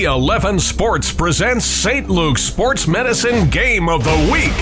D11 Sports presents St. Luke's Sports Medicine Game of the Week.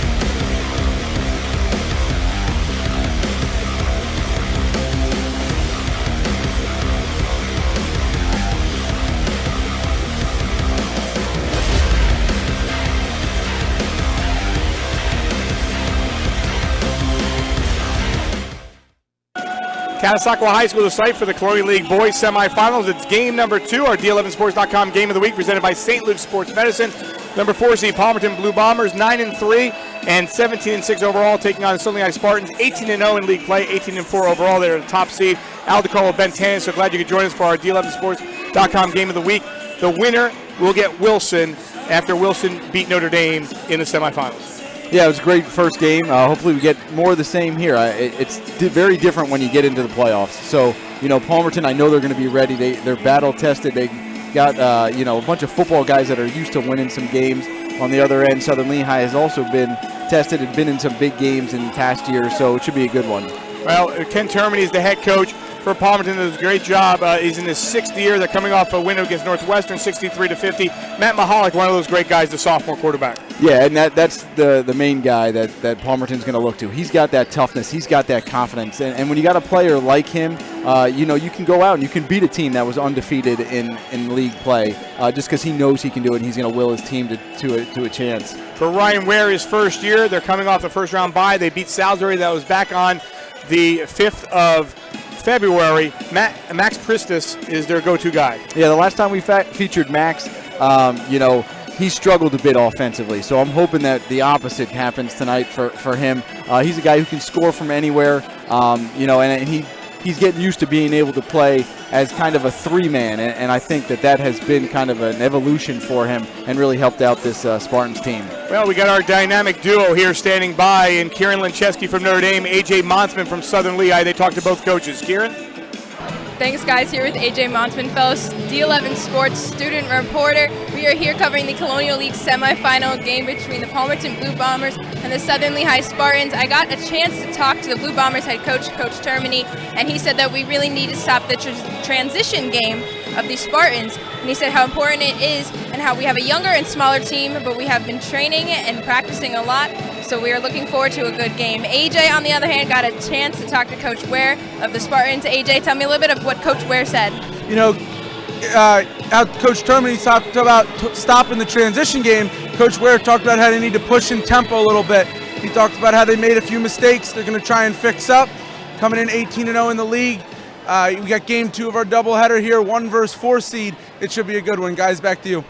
Catasauqua High School, the site for the Colonial League Boys semifinals. It's game number 2, our D11sports.com Game of the Week, presented by St. Luke's Sports Medicine. Number 4 seed Palmerton Blue Bombers, 9-3 and 17-6 overall, taking on the Lehigh Spartans, 18-0 in league play, 18-4 overall. They're the top seed. Aldecolo Bentan. So glad you could join us for our D11sports.com Game of the Week. The winner will get Wilson after Wilson beat Notre Dame in the semifinals. Yeah, it was a great first game. Hopefully we get more of the same here. It's very different when you get into the playoffs. So, Palmerton, I know they're going to be ready. They're battle-tested. They got, a bunch of football guys that are used to winning some games. On the other end, Southern Lehigh has also been tested and been in some big games in past years, so it should be a good one. Well, Ken Termini is the head coach for Palmerton. Does a great job. He's in his 6th year. They're coming off a win against Northwestern, 63-50. Matt Mahalik, one of those great guys, the sophomore quarterback. Yeah, and that's the main guy that Palmerton's going to look to. He's got that toughness. He's got that confidence. And when you got a player like him, you can go out and you can beat a team that was undefeated in league play just because he knows he can do it, and he's going to will his team to a chance. For Ryan Ware, his first year, they're coming off the first-round bye. They beat Salisbury. That was back on the 5th of February. Max Pristis is their go-to guy. Yeah, the last time we featured Max, he struggled a bit offensively, so I'm hoping that the opposite happens tonight for him. He's a guy who can score from anywhere, and he's getting used to being able to play as kind of a 3-man, and I think that has been kind of an evolution for him and really helped out this Spartans team. Well, we got our dynamic duo here standing by, and Kieran Lincheski from Notre Dame, A.J. Monsman from Southern Lehigh. They talked to both coaches. Kieran? Thanks, guys. Here with A.J. Monsman, fellow D11 Sports student reporter. We are here covering the Colonial League semifinal game between the Palmerton Blue Bombers and the Southern Lehigh Spartans. I got a chance to talk to the Blue Bombers head coach, Coach Termini, and he said that we really need to stop the transition game of the Spartans. And he said how important it is and how we have a younger and smaller team, but we have been training and practicing a lot. So we are looking forward to a good game. AJ, on the other hand, got a chance to talk to Coach Ware of the Spartans. AJ, tell me a little bit of what Coach Ware said. Coach Termini talked about stopping the transition game. Coach Ware talked about how they need to push in tempo a little bit. He talked about how they made a few mistakes they're going to try and fix up. Coming in 18-0 in the league. We got game 2 of our doubleheader here, 1 versus 4 seed. It should be a good one. Guys, back to you.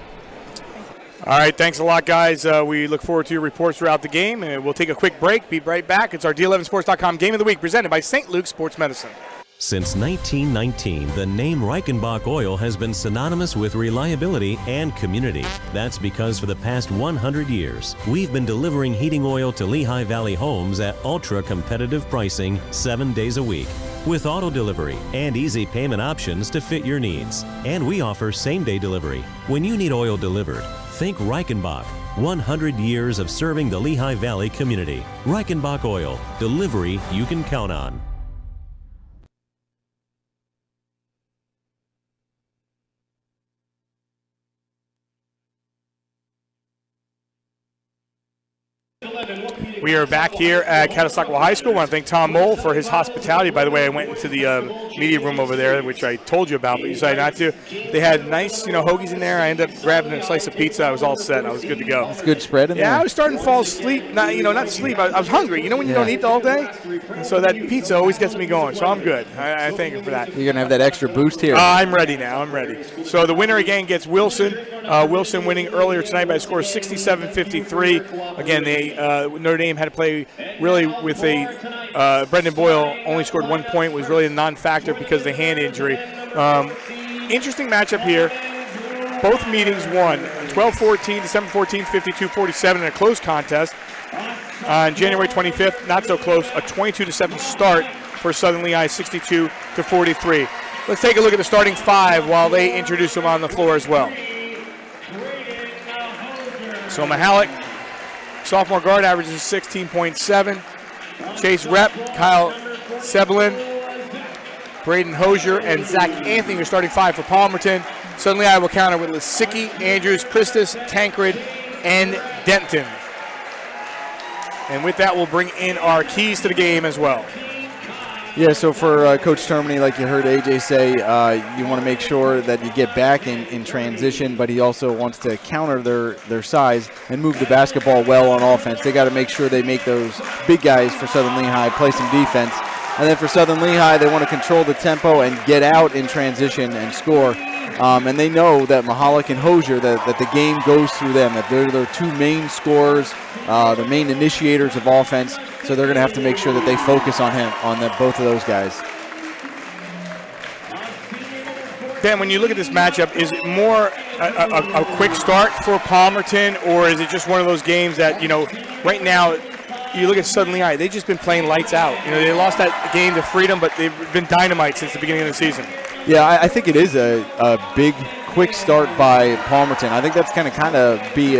All right, thanks a lot, guys. We look forward to your reports throughout the game, and we'll take a quick break. Be right back. It's our D11sports.com Game of the Week, presented by St. Luke's Sports Medicine. Since 1919, the name Reichenbach Oil has been synonymous with reliability and community. That's because for the past 100 years, we've been delivering heating oil to Lehigh Valley homes at ultra-competitive pricing 7 days a week, with auto delivery and easy payment options to fit your needs. And we offer same-day delivery. When you need oil delivered, think Reichenbach. 100 years of serving the Lehigh Valley community. Reichenbach Oil. Delivery you can count on. We are back here at Catasauqua High School. I want to thank Tom Mole for his hospitality. By the way, I went into the media room over there, which I told you about, but you decided not to. They had nice, hoagies in there. I ended up grabbing a slice of pizza. I was all set. I was good to go. It's a good spread in there. Yeah, I was starting to fall asleep. Not sleep. I was hungry. When you don't eat all day? And so that pizza always gets me going. So I'm good. I thank you for that. You're going to have that extra boost here. I'm ready now. I'm ready. So the winner again gets Wilson. Wilson winning earlier tonight by a score of 67-53. Again, Notre Dame had to play really with Brendan Boyle only scored 1 point, was really a non-factor because of the hand injury. Interesting matchup here. Both meetings won 12-14, December 14th, 52-47 in a close contest. On January 25th, not so close, a 22-7 start for Southern Lehigh, 62-43. Let's take a look at the starting 5 while they introduce them on the floor as well. So Mahalik, sophomore guard, averages 16.7. Chase Rep, Kyle Sebelin, Braden Hosier, and Zach Anthony are starting 5 for Palmerton. Southern Lehigh will counter with Lysicki, Andrews, Pristis, Tancred, and Denton. And with that, we'll bring in our keys to the game as well. Yeah, so for Coach Termini, like you heard AJ say, you want to make sure that you get back in transition, but he also wants to counter their size and move the basketball well on offense. They got to make sure they make those big guys for Southern Lehigh play some defense. And then for Southern Lehigh, they want to control the tempo and get out in transition and score. And they know that Mahalik and Hosier, that the game goes through them, that they're their two main scorers, the main initiators of offense. So they're going to have to make sure that they focus on both of those guys. Ben, when you look at this matchup, is it more a quick start for Palmerton, or is it just one of those games that, right now, you look at Southern Lehigh, they've just been playing lights out. They lost that game to Freedom, but they've been dynamite since the beginning of the season. Yeah, I think it is a big, quick start by Palmerton. I think that's going to kind of be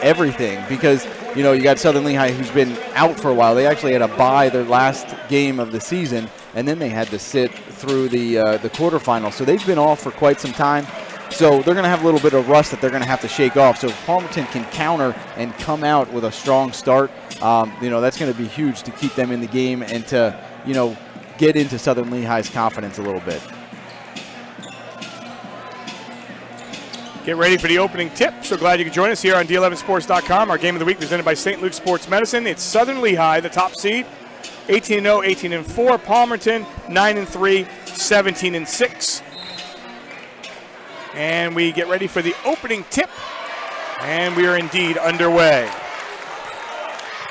everything because, you got Southern Lehigh who's been out for a while. They actually had to bye their last game of the season, and then they had to sit through the quarterfinals. So they've been off for quite some time. So they're going to have a little bit of rust that they're going to have to shake off. So if Palmerton can counter and come out with a strong start, that's going to be huge to keep them in the game and to, get into Southern Lehigh's confidence a little bit. Get ready for the opening tip. So glad you could join us here on D11Sports.com. Our game of the week presented by St. Luke's Sports Medicine. It's Southern Lehigh, the top seed, 18-0, 18-4. Palmerton, 9-3, 17-6. And we get ready for the opening tip. And we are indeed underway.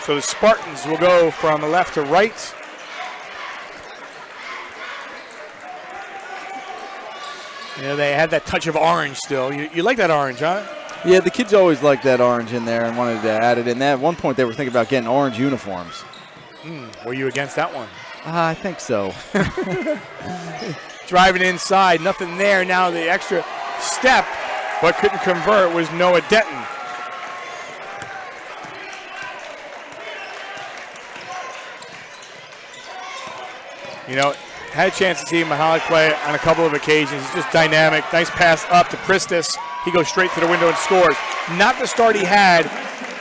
So the Spartans will go from left to right. They had that touch of orange still. You like that orange, huh? Yeah, the kids always liked that orange in there and wanted to add it in there. At one point, they were thinking about getting orange uniforms. Were you against that one? I think so. Driving inside, nothing there. Now the extra step, but couldn't convert, was Noah Denton. Had a chance to see Mahalik play on a couple of occasions. He's just dynamic. Nice pass up to Pristis. He goes straight to the window and scores. Not the start he had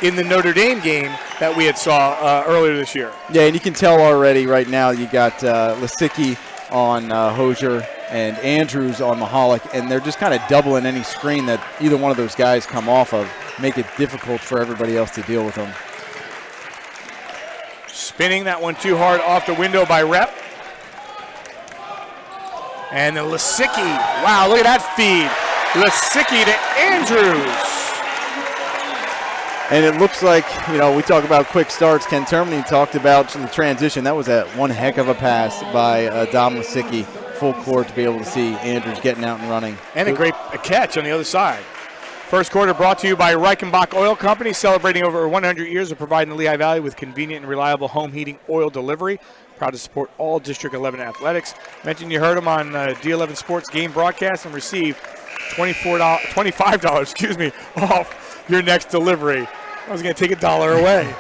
in the Notre Dame game that we had saw earlier this year. Yeah, and you can tell already right now you got Lysicki on Hosier and Andrews on Mahalik, and they're just kind of doubling any screen that either one of those guys come off of, make it difficult for everybody else to deal with them. Spinning that one too hard off the window by Rep. And the Lysicki, wow, look at that feed. Lysicki to Andrews. And it looks like, we talk about quick starts. Ken Termini talked about the transition. That was one heck of a pass by Dom Lysicki, full court to be able to see Andrews getting out and running. And a great catch on the other side. First quarter brought to you by Reichenbach Oil Company, celebrating over 100 years of providing the Lehigh Valley with convenient and reliable home heating oil delivery. Proud to support all District 11 athletics. Mentioned you heard them on D11 Sports game broadcast and receive $25 off your next delivery. I was going to take $1 away.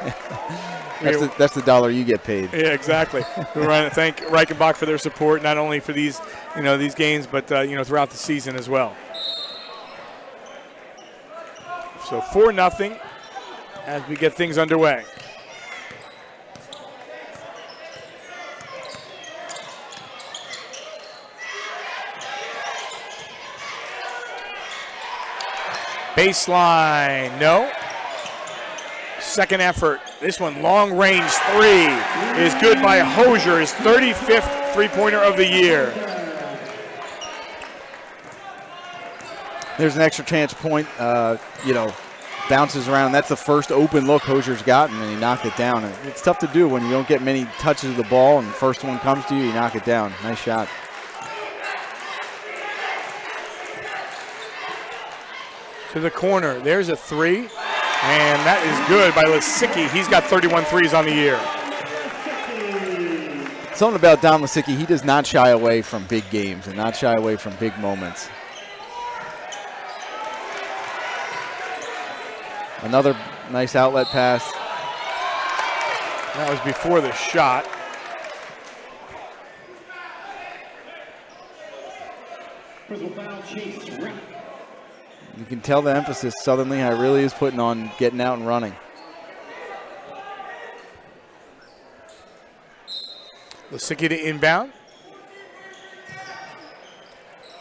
That's the dollar you get paid. Yeah, exactly. We want to thank Reichenbach for their support, not only for these games, but throughout the season as well. So 4-0 as we get things underway. Baseline, no. Second effort. This one, long range three, is good by Hosier, his 35th three-pointer of the year. There's an extra chance point, bounces around. That's the first open look Hosier's gotten, and he knocked it down. And it's tough to do when you don't get many touches of the ball, and the first one comes to you, you knock it down. Nice shot. To the corner, there's a three, and that is good by Lysicki. He's got 31 threes on the year. Something about Don Lysicki, he does not shy away from big games and not shy away from big moments. Another nice outlet pass. That was before the shot. Personal foul, Chase Rick. You can tell the emphasis Southern Lehigh really is putting on getting out and running. Lisicki to inbound.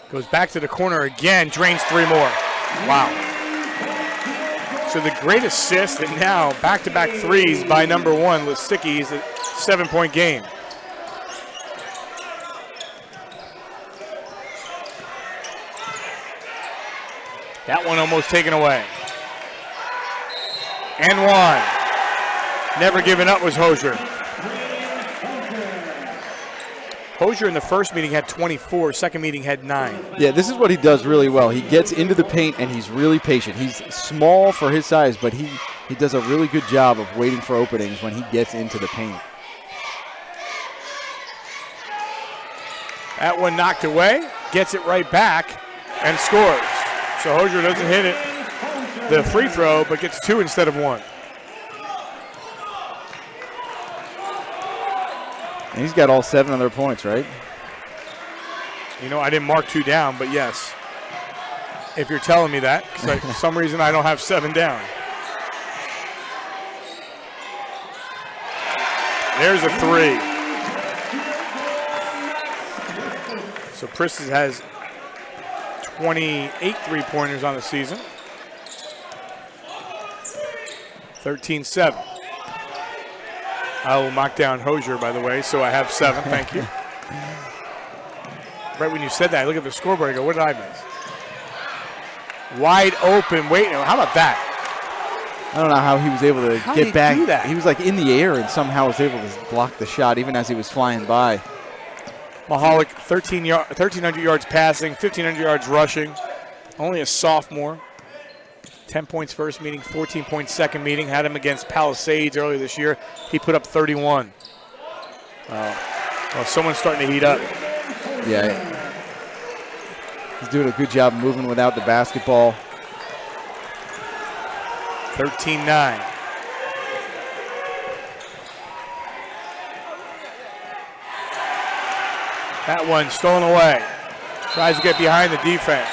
Goes back to the corner again, drains 3 more. Wow. So the great assist, and now back-to-back threes by number 1, Lisicki. Is a 7-point game. That one almost taken away. And 1. Never giving up was Hosier. Hosier in the first meeting had 24, second meeting had 9. Yeah, this is what he does really well. He gets into the paint and he's really patient. He's small for his size, but he does a really good job of waiting for openings when he gets into the paint. That one knocked away, gets it right back, and scores. So Hosier doesn't hit it, the free throw, but gets 2 instead of 1. And he's got all 7 of their points, right? You know, I didn't mark 2 down, but yes. If you're telling me that, because for some reason I don't have 7 down. There's a 3. So Pristis has 28 three-pointers on the season. 13-7. I will mock down Hosier, by the way, so I have 7. Thank you. Right when you said that, I look at the scoreboard, I go, what did I miss? Wide open. Wait, how about that? I don't know how he was able to get back. Do that? He was like in the air and somehow was able to block the shot even as he was flying by. Mahalik, 1,300 yards passing, 1,500 yards rushing. Only a sophomore. 10 points first meeting, 14 points second meeting. Had him against Palisades earlier this year. He put up 31. Well, someone's starting to heat up. Yeah. He's doing a good job moving without the basketball. 13-9. That one stolen away. Tries to get behind the defense.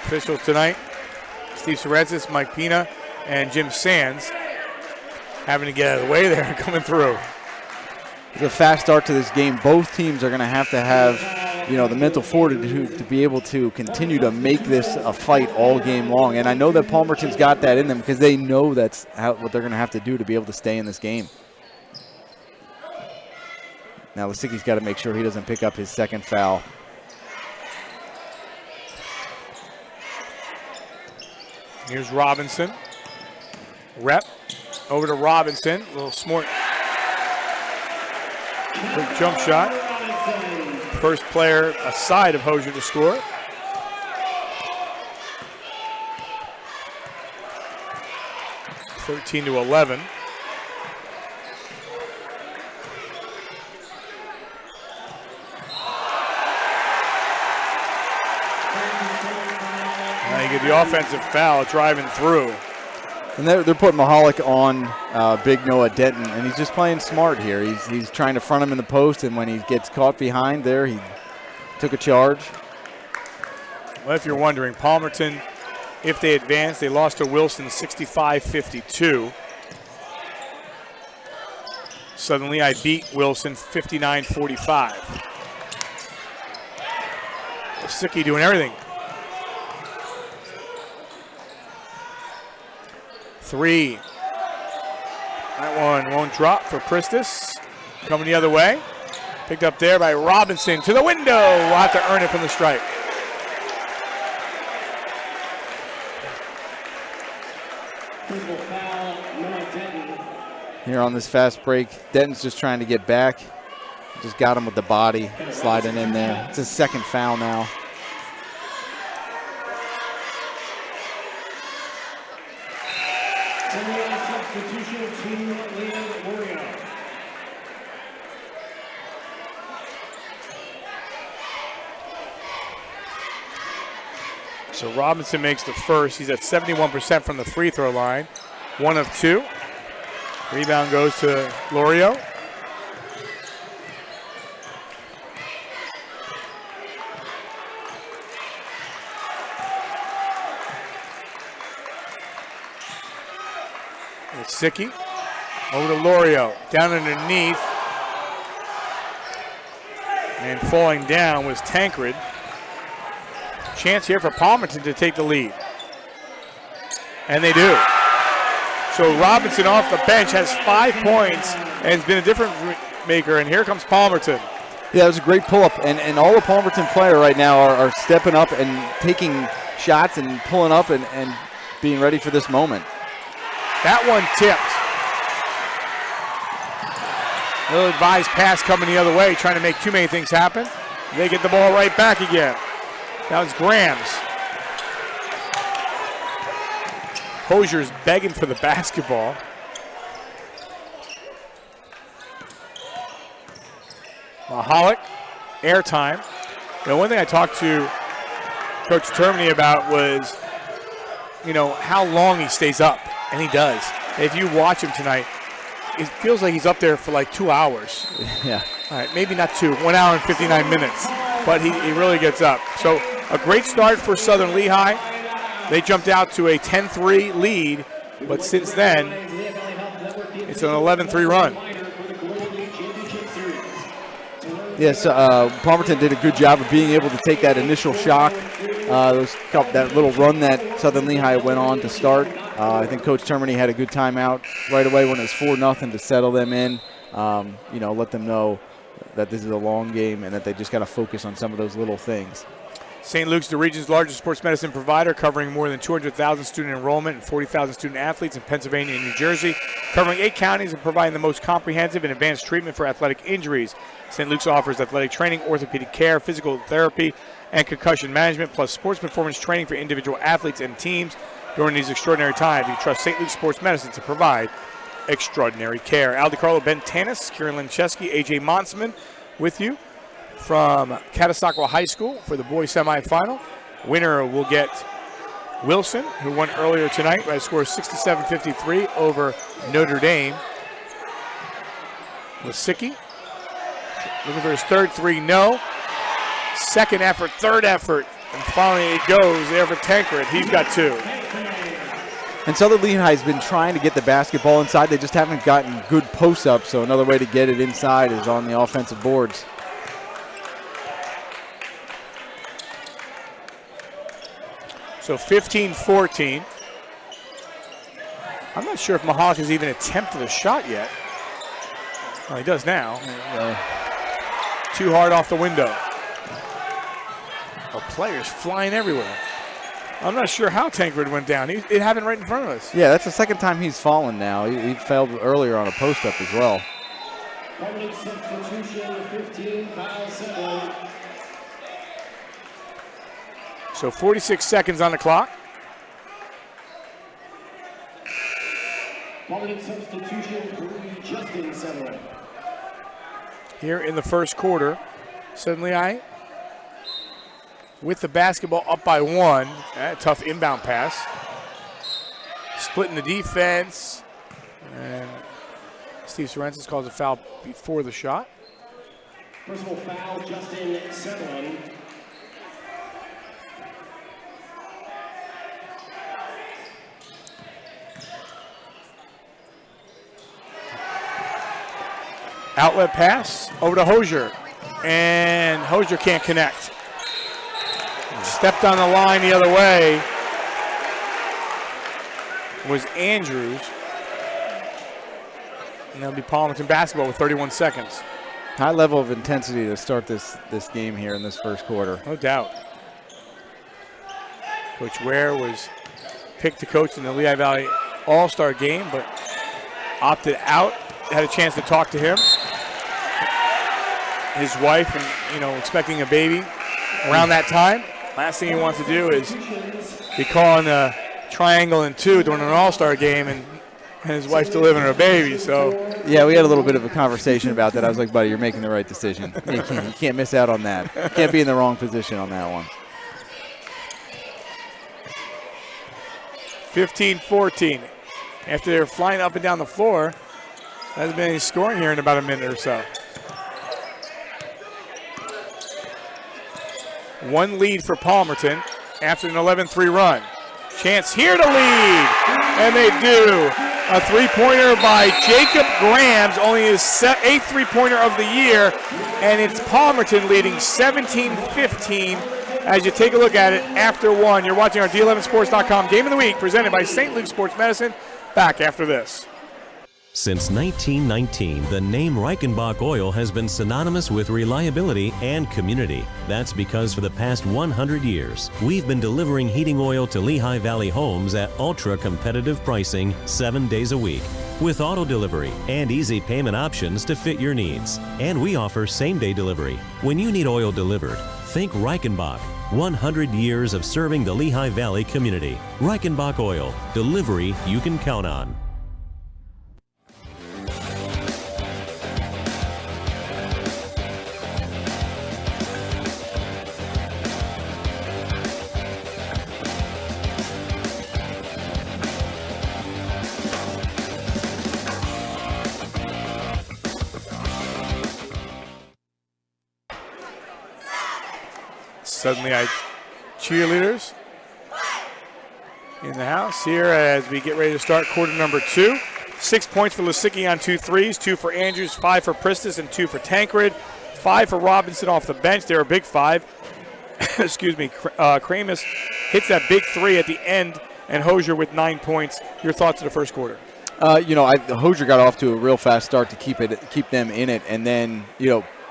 Officials tonight, Steve Sorenzis, Mike Pina, and Jim Sands having to get out of the way there, coming through. It's a fast start to this game. Both teams are going to have, the mental fortitude to be able to continue to make this a fight all game long. And I know that Palmerton's got that in them because they know that's what they're going to have to do to be able to stay in this game. Now Lisicki's got to make sure he doesn't pick up his second foul. Here's Robinson. Rep over to Robinson. A little smart. Quick jump shot. First player aside of Hosier to score. (13-11). Now you get the offensive foul driving through. And they're putting Mahalik on Big Noah Denton, and he's just playing smart here. He's trying to front him in the post, and when he gets caught behind there, he took a charge. Well, if you're wondering, Palmerton, if they advance, they lost to Wilson 65-52. Southern Lehigh beat Wilson 59-45. Lisicki doing everything. 3. That one won't drop for Pristis. Coming the other way. Picked up there by Robinson to the window. We'll have to earn it from the stripe. Here on this fast break, Denton's just trying to get back. Just got him with the body, sliding in there. It's his second foul now. So Robinson makes the first. He's at 71% from the free throw line. 1 of 2. Rebound goes to Lorio. It's Sicky. Over to Lorio. Down underneath. And falling down was Tancred. Chance here for Palmerton to take the lead. And they do. So Robinson off the bench has 5 points and has been a difference maker. And here comes Palmerton. Yeah, it was a great pull-up. And all the Palmerton players right now are stepping up and taking shots and pulling up and being ready for this moment. That one tipped. Ill-advised pass coming the other way, trying to make too many things happen. They get the ball right back again. That was Grams. Hosier's begging for the basketball. Mahalik, airtime. Now, one thing I talked to Coach Termini about was, how long he stays up, and he does. If you watch him tonight, it feels like he's up there for like 2 hours. Yeah. All right, maybe not 2, 1 hour and 59 minutes, but he really gets up. So a great start for Southern Lehigh. They jumped out to a 10-3 lead, but since then, it's an 11-3 run. Yes, Palmerton did a good job of being able to take that initial shock, that little run that Southern Lehigh went on to start. I think Coach Termini had a good timeout right away when it was 4-0 to settle them in, let them know that this is a long game and that they just got to focus on some of those little things. St. Luke's, the region's largest sports medicine provider, covering more than 200,000 student enrollment and 40,000 student athletes in Pennsylvania and New Jersey, covering 8 counties and providing the most comprehensive and advanced treatment for athletic injuries. St. Luke's offers athletic training, orthopedic care, physical therapy, and concussion management, plus sports performance training for individual athletes and teams. During these extraordinary times, you trust St. Luke's Sports Medicine to provide extraordinary care. Al DiCarlo, Ben Tanis, Kieran Lincheski, A.J. Monsman with you from Catasauqua High School for the boys semifinal. Winner will get Wilson, who won earlier tonight by a score of 67-53 over Notre Dame. Lasicki looking for his third 3, no. Second effort, third effort, and finally it goes there for Tancred. He's got 2. And Southern Lehigh has been trying to get the basketball inside. They just haven't gotten good post-ups, so another way to get it inside is on the offensive boards. So 15-14. I'm not sure if Mahalik has even attempted a shot yet. Well, he does now. Too hard off the window. Oh, players flying everywhere. I'm not sure how Tancred went down. It happened right in front of us. Yeah, that's the second time he's fallen now. He failed earlier on a post-up as well. So 46 seconds on the clock. Here in the first quarter, Southern Lehigh with the basketball up by 1. Tough inbound pass. Splitting the defense. And Steve Sorrensis calls a foul before the shot. Personal foul, Justin Severin. Outlet pass over to Hosier. And Hosier can't connect. Stepped on the line the other way was Andrews. And that'll be Palmerton basketball with 31 seconds. High level of intensity to start this game here in this first quarter. No doubt. Coach Ware was picked to coach in the Lehigh Valley All-Star game, but opted out. Had a chance to talk to him. His wife, and expecting a baby around that time. Last thing he wants to do is be calling a triangle and 2 during an All-Star game, and his wife's delivering her baby. So yeah, we had a little bit of a conversation about that. I was like, buddy, you're making the right decision. You can't miss out on that. You can't be in the wrong position on that one. 15-14. After they're flying up and down the floor, there hasn't been any scoring here in about a minute or so. 1 lead for Palmerton after an 11-3 run. Chance here to lead, and they do. A three-pointer by Jacob Grams, only his 8th three-pointer of the year, and it's Palmerton leading 17-15 as you take a look at it after one. You're watching our D11sports.com Game of the Week presented by St. Luke Sports Medicine. Back after this. Since 1919, the name Reichenbach Oil has been synonymous with reliability and community. That's because for the past 100 years, we've been delivering heating oil to Lehigh Valley homes at ultra-competitive pricing 7 days a week, with auto delivery and easy payment options to fit your needs. And we offer same-day delivery. When you need oil delivered, think Reichenbach. 100 years of serving the Lehigh Valley community. Reichenbach Oil, delivery you can count on. Suddenly, cheerleaders in the house here as we get ready to start quarter number 2. 6 points for Lisicki on 2 threes, 2 for Andrews, 5 for Pristis, and 2 for Tancred. 5 for Robinson off the bench. They're a big 5. Excuse me. Kramus hits that big 3 at the end, and Hosier with 9 points. Your thoughts of the first quarter? Hosier got off to a real fast start to keep them in it, and then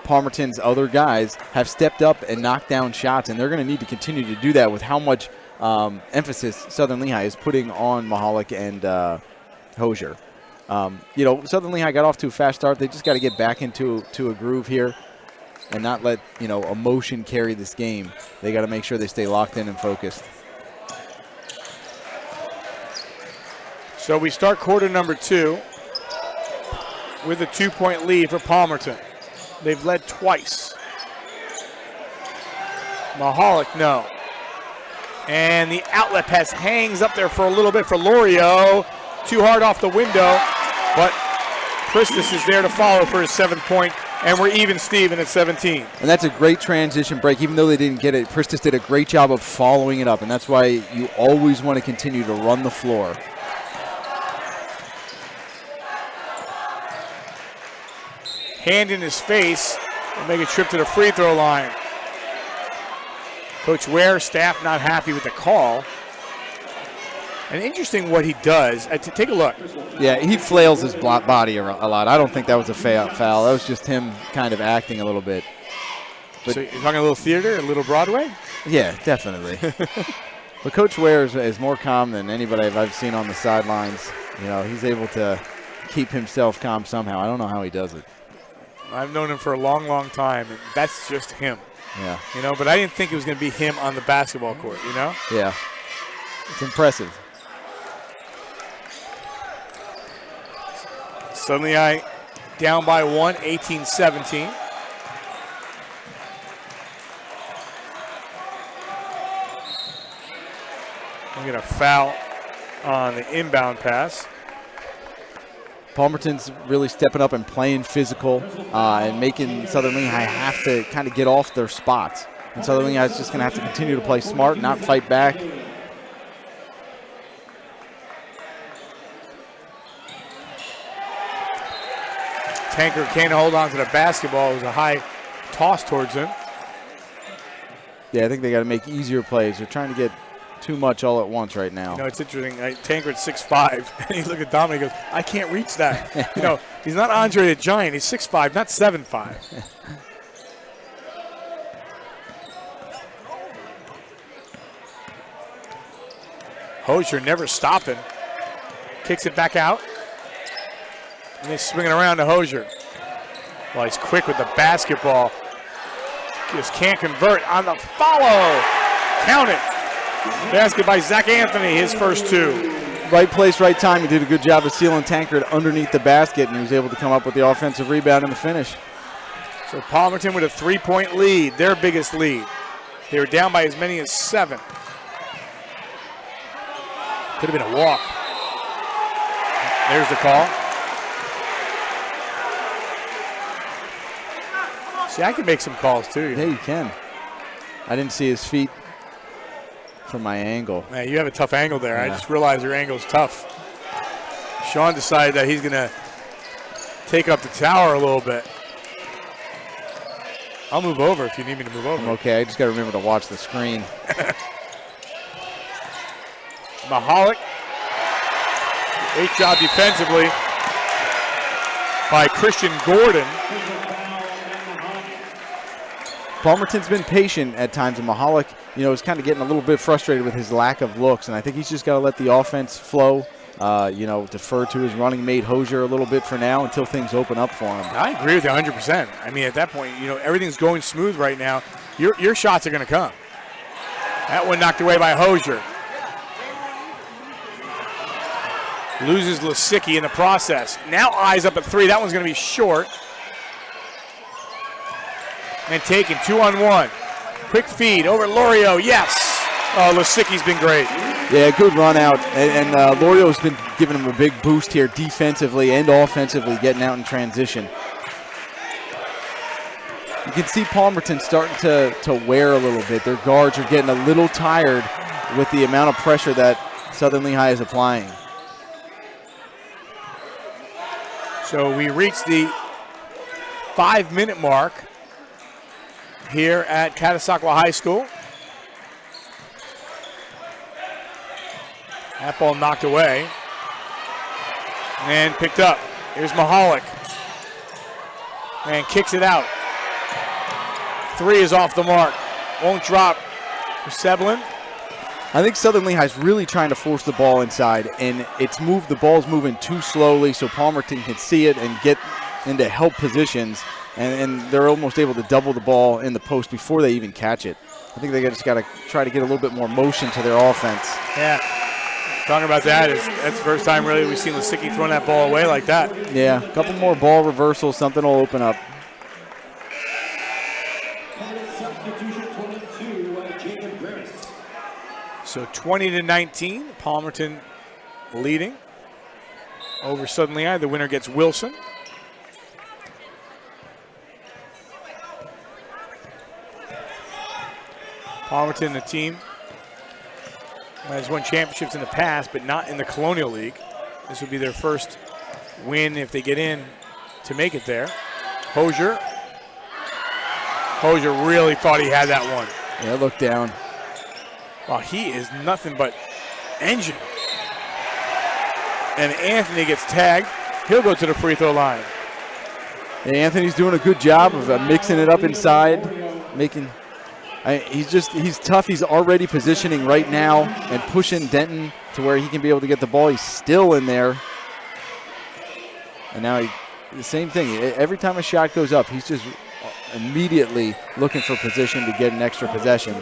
Palmerton's other guys have stepped up and knocked down shots, and they're going to need to continue to do that with how much emphasis Southern Lehigh is putting on Mahalik and Hosier. Southern Lehigh got off to a fast start. They just got to get back into a groove here and not let emotion carry this game. They got to make sure they stay locked in and focused. So we start quarter number 2 with a 2-point lead for Palmerton. They've led twice. Mahalik, no. And the outlet pass hangs up there for a little bit for Lorio. Too hard off the window, but Pristis is there to follow for his 7th point, and we're even Steven at 17. And that's a great transition break. Even though they didn't get it, Pristis did a great job of following it up, and that's why you always want to continue to run the floor. Hand in his face and make a trip to the free throw line. Coach Ware, staff not happy with the call. And interesting what he does. Take a look. Yeah, he flails his body a lot. I don't think that was a foul. That was just him kind of acting a little bit. But so you're talking a little theater, a little Broadway? Yeah, definitely. But Coach Ware is more calm than anybody I've seen on the sidelines. He's able to keep himself calm somehow. I don't know how he does it. I've known him for a long, long time, and that's just him. Yeah. But I didn't think it was going to be him on the basketball court, Yeah. It's impressive. Suddenly down by 1, 18-17. We get a foul on the inbound pass. Palmerton's really stepping up and playing physical and making Southern Lehigh have to kind of get off their spots. And Southern Lehigh is just going to have to continue to play smart, not fight back. Tanker can't hold on to the basketball. It was a high toss towards him. Yeah, I think they got to make easier plays. They're trying to get too much all at once right now. It's interesting. Tankred's 6'5", and you look at Dominic and goes, I can't reach that. He's not Andre the Giant. He's 6'5", not 7'5". Hosier never stopping. Kicks it back out. And he's swinging around to Hosier. Well, he's quick with the basketball. Just can't convert on the follow. Count it. Basket by Zach Anthony, his first 2. Right place, right time. He did a good job of sealing Tancred underneath the basket, and he was able to come up with the offensive rebound and the finish. So Palmerton with a 3-point lead, their biggest lead. They were down by as many as 7. Could have been a walk. There's the call. See, I can make some calls too. Yeah, you can. I didn't see his feet from my angle. Man, you have a tough angle there. Yeah. I just realized your angle's tough. Sean decided that he's going to take up the tower a little bit. I'll move over if you need me to move over. I'm okay. I just got to remember to watch the screen. Mahalik. Great job defensively by Christian Gordon. Palmerton's been patient at times, and Mahalik, is kind of getting a little bit frustrated with his lack of looks, and I think he's just got to let the offense flow, defer to his running mate Hosier a little bit for now until things open up for him. I agree with you 100%. I mean, at that point, everything's going smooth right now. Your shots are going to come. That one knocked away by Hosier. Loses Lisicki in the process. Now eyes up at 3. That one's going to be short. And taken 2-on-1. Quick feed over Lorio. Yes. Oh, Lisicki's been great. Yeah, good run out. And Lorio's been giving him a big boost here defensively and offensively, getting out in transition. You can see Palmerton starting to wear a little bit. Their guards are getting a little tired with the amount of pressure that Southern Lehigh is applying. So we reached the 5-minute mark here at Catasauqua High School. That ball knocked away and picked up. Here's Mahalik and kicks it out. 3 is off the mark. Won't drop for Seblin. I think Southern Lehigh's really trying to force the ball inside, and the ball's moving too slowly so Palmerton can see it and get into help positions, and they're almost able to double the ball in the post before they even catch it. I think they just got to try to get a little bit more motion to their offense. Yeah, talking about that's the first time really we've seen Lisicki throwing that ball away like that. Yeah, a couple more ball reversals, something will open up. So 20-19, Palmerton leading over Southern Lehigh. The winner gets Wilson. Palmerton, the team, has won championships in the past, but not in the Colonial League. This would be their first win if they get in to make it there. Hosier really thought he had that one. Yeah, look down. Well, he is nothing but engine. And Anthony gets tagged. He'll go to the free throw line. And Anthony's doing a good job of mixing it up inside, he's tough. He's already positioning right now and pushing Denton to where he can be able to get the ball. He's still in there. And now the same thing. Every time a shot goes up, he's just immediately looking for position to get an extra possession.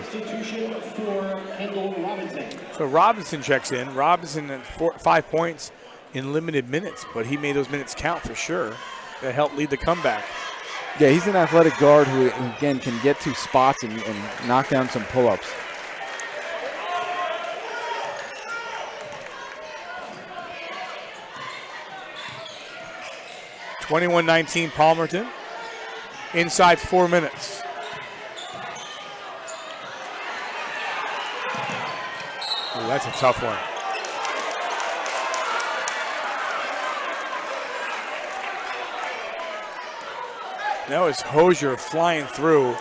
So Robinson checks in. Robinson at 5 points in limited minutes, but he made those minutes count for sure. That helped lead the comeback. Yeah, he's an athletic guard who again, can get to spots and knock down some pull-ups. (21-19) Palmerton. Inside 4 minutes. Ooh, that's a tough one. That was Hosier flying through.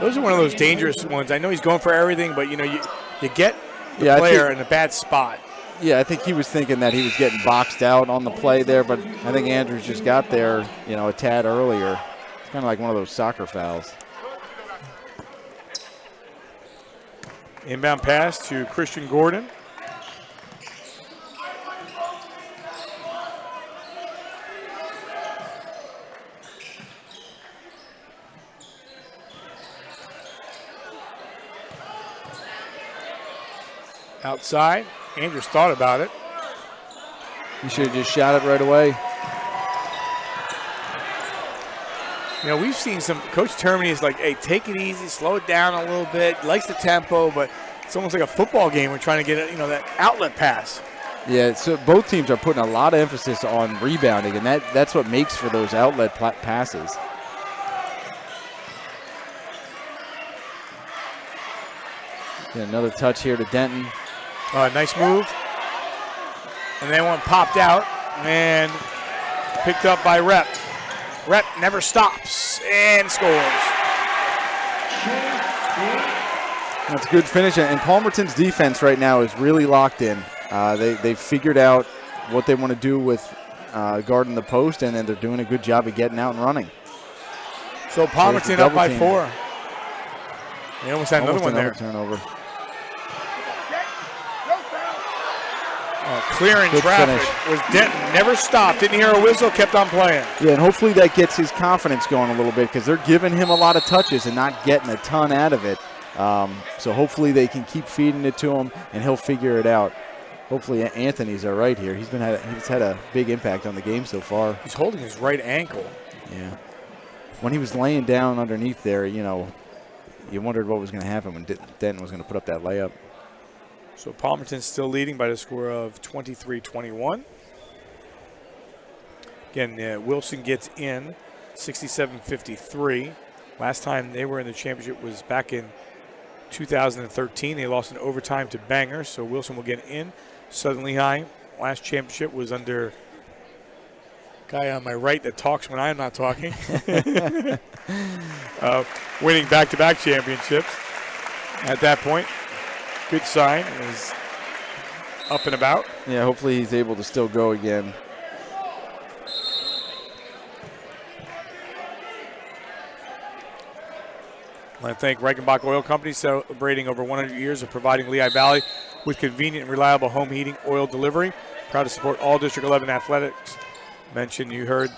Those are one of those dangerous ones. I know he's going for everything, but you get the player in a bad spot. Yeah, I think he was thinking that he was getting boxed out on the play there, but I think Andrews just got there, a tad earlier. It's kind of like one of those soccer fouls. Inbound pass to Christian Gordon. Outside. Andrews thought about it. He should have just shot it right away. We've seen some. Coach Termini is like, hey, take it easy, slow it down a little bit. He likes the tempo, but it's almost like a football game. We're trying to get that outlet pass. Yeah, so both teams are putting a lot of emphasis on rebounding, and that's what makes for those outlet passes. Yeah, another touch here to Denton. Nice move. And then one popped out. And picked up by Rep. Rep never stops and scores. That's a good finish. And Palmerton's defense right now is really locked in. They've figured out what they want to do with guarding the post, and then they're doing a good job of getting out and running. So Palmerton up by 4. They almost had another one there. Turnover. Clearing Good traffic finish. was Denton. Never stopped. Didn't hear a whistle. Kept on playing. Yeah, and hopefully that gets his confidence going a little bit because they're giving him a lot of touches and not getting a ton out of it. So hopefully they can keep feeding it to him, and he'll figure it out. Hopefully Anthony's all right here. He's had a big impact on the game so far. He's holding his right ankle. Yeah. When he was laying down underneath there, you wondered what was going to happen when Denton was going to put up that layup. So Palmerton's still leading by the score of 23-21. Again, Wilson gets in 67-53. Last time they were in the championship was back in 2013. They lost in overtime to Bangor, so Wilson will get in. Southern Lehigh, last championship was under guy on my right that talks when I'm not talking. Winning back-to-back championships at that point. Good sign. Is up and about. Yeah, hopefully he's able to still go again. I want to thank Reichenbach Oil Company, celebrating over 100 years of providing Lehigh Valley with convenient and reliable home heating oil delivery. Proud to support all District 11 athletics. You heard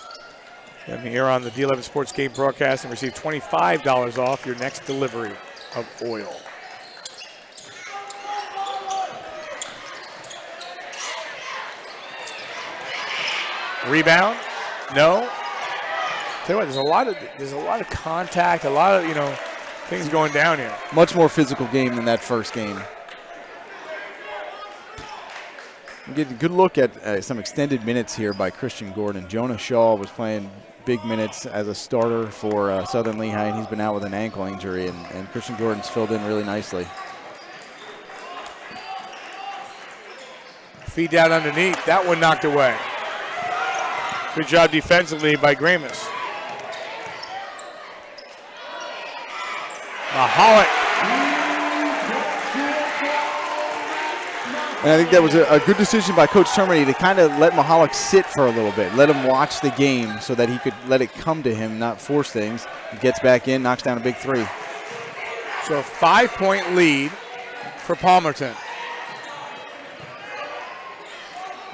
them here on the D11 Sports Game broadcast and receive $25 off your next delivery of oil. Rebound? No. Tell you what, there's a lot of contact, a lot of things going down here. Much more physical game than that first game. We get a good look at some extended minutes here by Christian Gordon. Jonah Shaw was playing big minutes as a starter for Southern Lehigh, and he's been out with an ankle injury, and Christian Gordon's filled in really nicely. Feed down underneath. That one knocked away. Good job defensively by Gramus. Mahalik. And I think that was a good decision by Coach Termini to kind of let Mahalik sit for a little bit, let him watch the game so that he could let it come to him, not force things. He gets back in, knocks down a big 3. So a 5-point lead for Palmerton.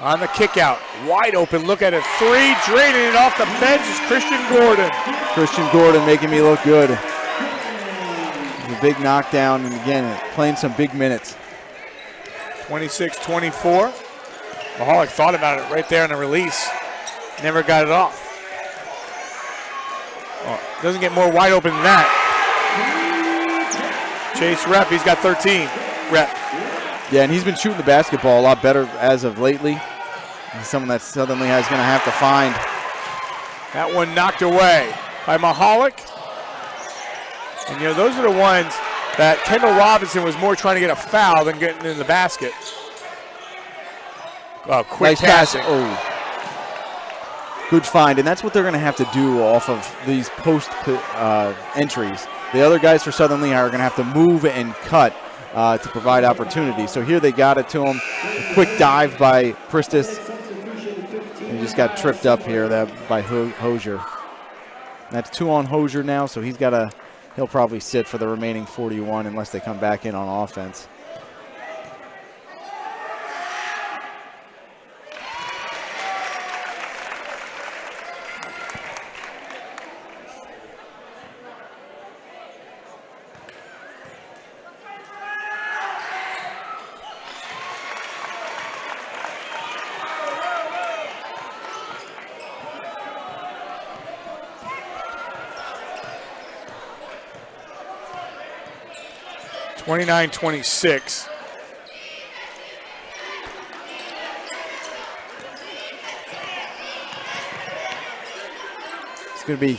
On the kick out, wide open, look at it, 3, draining it off the bench is Christian Gordon. Christian Gordon making me look good. A big knockdown, and again, playing some big minutes. 26-24. Mahalik thought about it right there on the release. Never got it off. Well, doesn't get more wide open than that. Chase Rep, he's got 13. Rep. Yeah, and he's been shooting the basketball a lot better as of lately. He's someone that Southern Lehigh is going to have to find. That one knocked away by Mahalik. And those are the ones that Kendall Robinson was more trying to get a foul than getting in the basket. Oh, quick passing. Oh. Good find, and that's what they're going to have to do off of these post entries. The other guys for Southern Lehigh are going to have to move and cut to provide opportunity. So here they got it to him. A quick dive by Pristis. And he just got tripped up here by Hosier. That's 2 on Hosier now, so he'll probably sit for the remaining 41 unless they come back in on offense. $29-26. It's going to be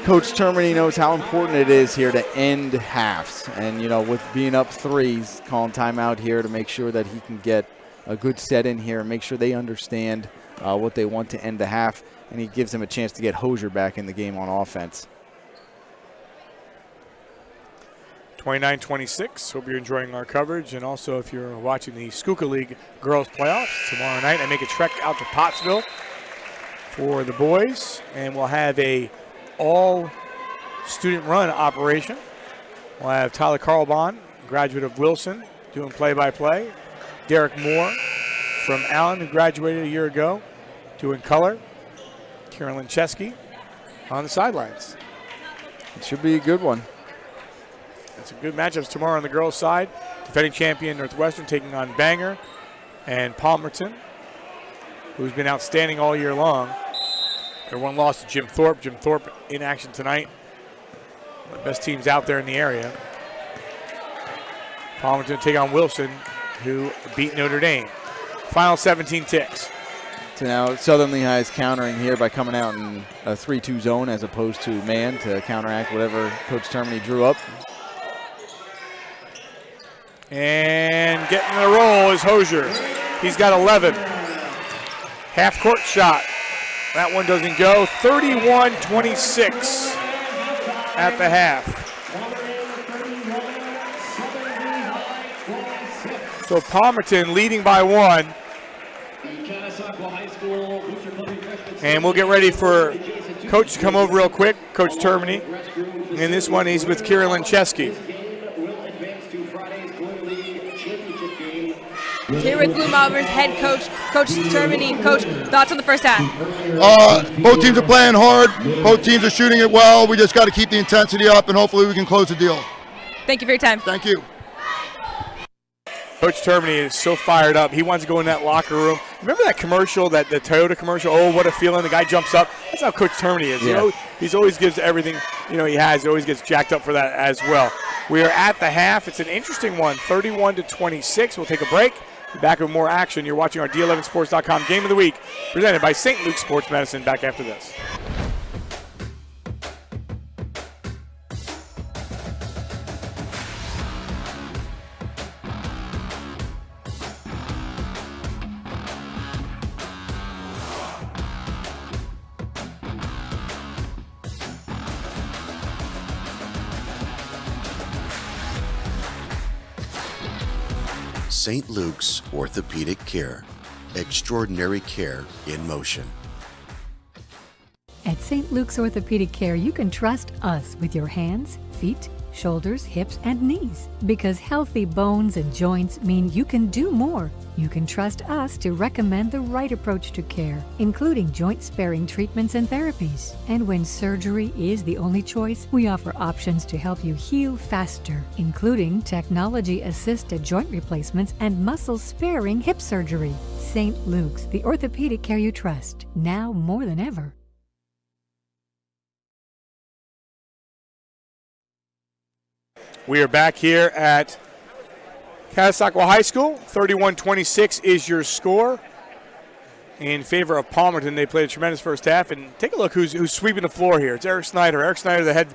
Coach Termini knows how important it is here to end halves. And, with being up 3, he's calling timeout here to make sure that he can get a good set in here and make sure they understand what they want to end the half. And he gives them a chance to get Hosier back in the game on offense. 29-26. Hope you're enjoying our coverage. And also, if you're watching the Schuylkill League Girls Playoffs tomorrow night, I make a trek out to Pottsville for the boys. And we'll have a all-student run operation. We'll have Tyler Carlbon, graduate of Wilson, doing play-by-play. Derek Moore from Allen, who graduated a year ago, doing color. Carolyn Chesky on the sidelines. It should be a good one. It's a good matchups tomorrow on the girls' side. Defending champion Northwestern taking on Bangor, and Palmerton, who's been outstanding all year long. Their one loss to Jim Thorpe. Jim Thorpe in action tonight. One of the best teams out there in the area. Palmerton take on Wilson, who beat Notre Dame. Final 17 ticks. So now Southern Lehigh is countering here by coming out in a 3-2 zone as opposed to man to counteract whatever Coach Termini drew up. And getting the roll is Hosier. He's got 11. Half-court shot. That one doesn't go. 31-26 at the half. So Palmerton leading by 1. And we'll get ready for Coach to come over real quick, Coach Termini. And this one he's with Carolyn Chesky. Here with Blue Bombers head coach, Coach Termini. Coach, thoughts on the first half? Both teams are playing hard. Both teams are shooting it well. We just got to keep the intensity up, and hopefully we can close the deal. Thank you for your time. Thank you. Coach Termini is so fired up. He wants to go in that locker room. Remember that commercial, the Toyota commercial? Oh, what a feeling. The guy jumps up. That's how Coach Termini is. Yeah. He's always gives everything he has. He always gets jacked up for that as well. We are at the half. It's an interesting one, 31-26. We'll take a break. Be back with more action. You're watching our D11sports.com Game of the Week, presented by St. Luke's Sports Medicine. Back after this. St. Luke's Orthopedic Care. Extraordinary care in motion. At St. Luke's Orthopedic Care, you can trust us with your hands, feet, shoulders, hips, and knees. Because healthy bones and joints mean you can do more. You can trust us to recommend the right approach to care, including joint-sparing treatments and therapies. And when surgery is the only choice, we offer options to help you heal faster, including technology-assisted joint replacements and muscle-sparing hip surgery. St. Luke's, the orthopedic care you trust, now more than ever. We are back here at Catasauqua High School. 31-26 is your score in favor of Palmerton. They played a tremendous first half. And take a look who's sweeping the floor here. It's Eric Snyder. Eric Snyder, the head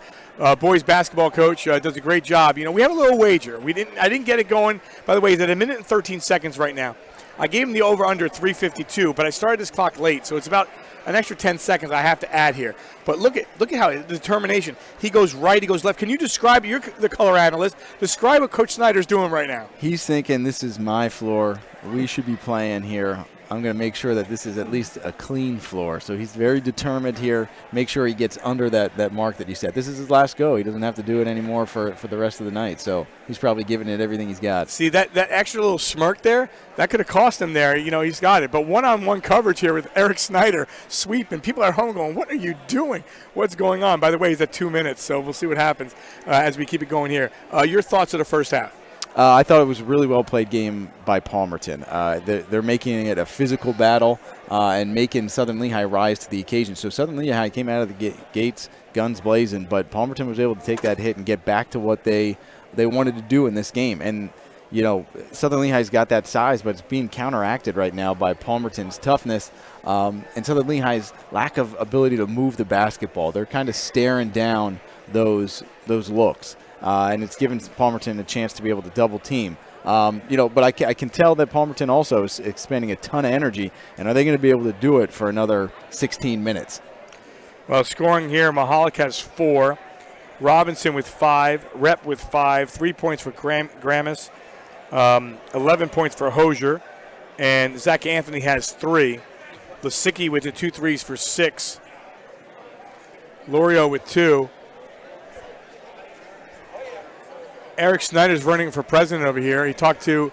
boys basketball coach, does a great job. We have a little wager. I didn't get it going. By the way, he's at 1 minute and 13 seconds right now. I gave him the over-under 3:52, but I started this clock late, so it's about an extra 10 seconds I have to add here. But look at how the determination. He goes right, he goes left. Can you describe, you're the color analyst, describe what Coach Snyder's doing right now? He's thinking, this is my floor. We should be playing here. I'm going to make sure that this is at least a clean floor. So he's very determined here. Make sure he gets under that mark that you set. This is his last go. He doesn't have to do it anymore for the rest of the night. So he's probably giving it everything he's got. See, that extra little smirk there, that could have cost him there. He's got it. But one-on-one coverage here with Eric Snyder sweeping. People at home going, what are you doing? What's going on? By the way, he's at 2 minutes, so we'll see what happens as we keep it going here. Your thoughts of the first half? I thought it was a really well-played game by Palmerton. They're making it a physical battle and making Southern Lehigh rise to the occasion. So Southern Lehigh came out of the gates, guns blazing, but Palmerton was able to take that hit and get back to what they wanted to do in this game. And, you know, Southern Lehigh's got that size, but it's being counteracted right now by Palmerton's toughness and Southern Lehigh's lack of ability to move the basketball. They're kind of staring down those looks, and it's given Palmerton a chance to be able to double team. You know, but I can tell that Palmerton also is expending a ton of energy, and are they going to be able to do it for another 16 minutes? Well, scoring here, Mahalik has 4, Robinson with 5, Rep with 5, 3 points for Gramis, 11 points for Hosier, and Zach Anthony has 3. Lisicki with the 2 threes for 6. Lorio with 2. Eric Snyder's running for president over here. He talked to,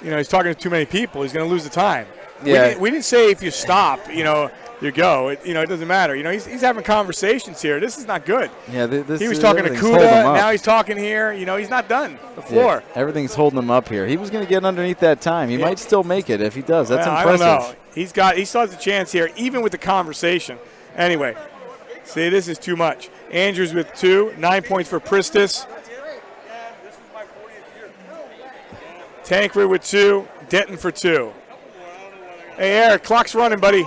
you know, he's talking to too many people. He's going to lose the time. Yeah. We didn't say if you stop, you know, you go. It doesn't matter. You know, he's having conversations here. This is not good. Yeah, he was talking to Kuda. Now he's talking here. You know, he's not done. The floor. Yeah, everything's holding him up here. He was going to get underneath that time. He might still make it if he does. That's impressive. I don't know. He still has a chance here, even with the conversation. Anyway, see, this is too much. Andrews with 2, 9 points for Pristis. Tankred with 2, Denton for 2. Hey, Eric, clock's running, buddy.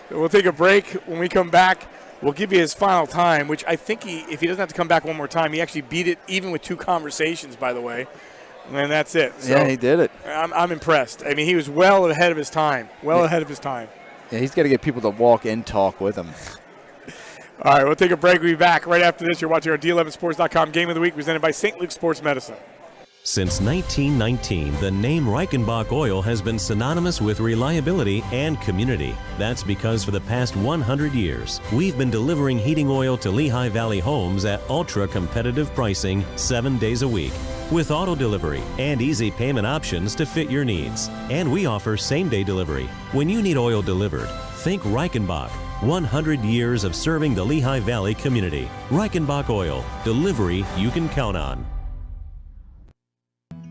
We'll take a break. When we come back, we'll give you his final time, which I think if he doesn't have to come back one more time, he actually beat it even with 2 conversations, by the way. And that's it. So yeah, he did it. I'm impressed. I mean, he was well ahead of his time. Ahead of his time. Yeah, he's got to get people to walk and talk with him. All right, we'll take a break. We'll be back right after this. You're watching our D11Sports.com Game of the Week presented by St. Luke Sports Medicine. Since 1919, the name Reichenbach Oil has been synonymous with reliability and community. That's because for the past 100 years, we've been delivering heating oil to Lehigh Valley homes at ultra-competitive pricing 7 days a week, with auto delivery and easy payment options to fit your needs. And we offer same-day delivery. When you need oil delivered, think Reichenbach. 100 years of serving the Lehigh Valley community. Reichenbach Oil, delivery you can count on.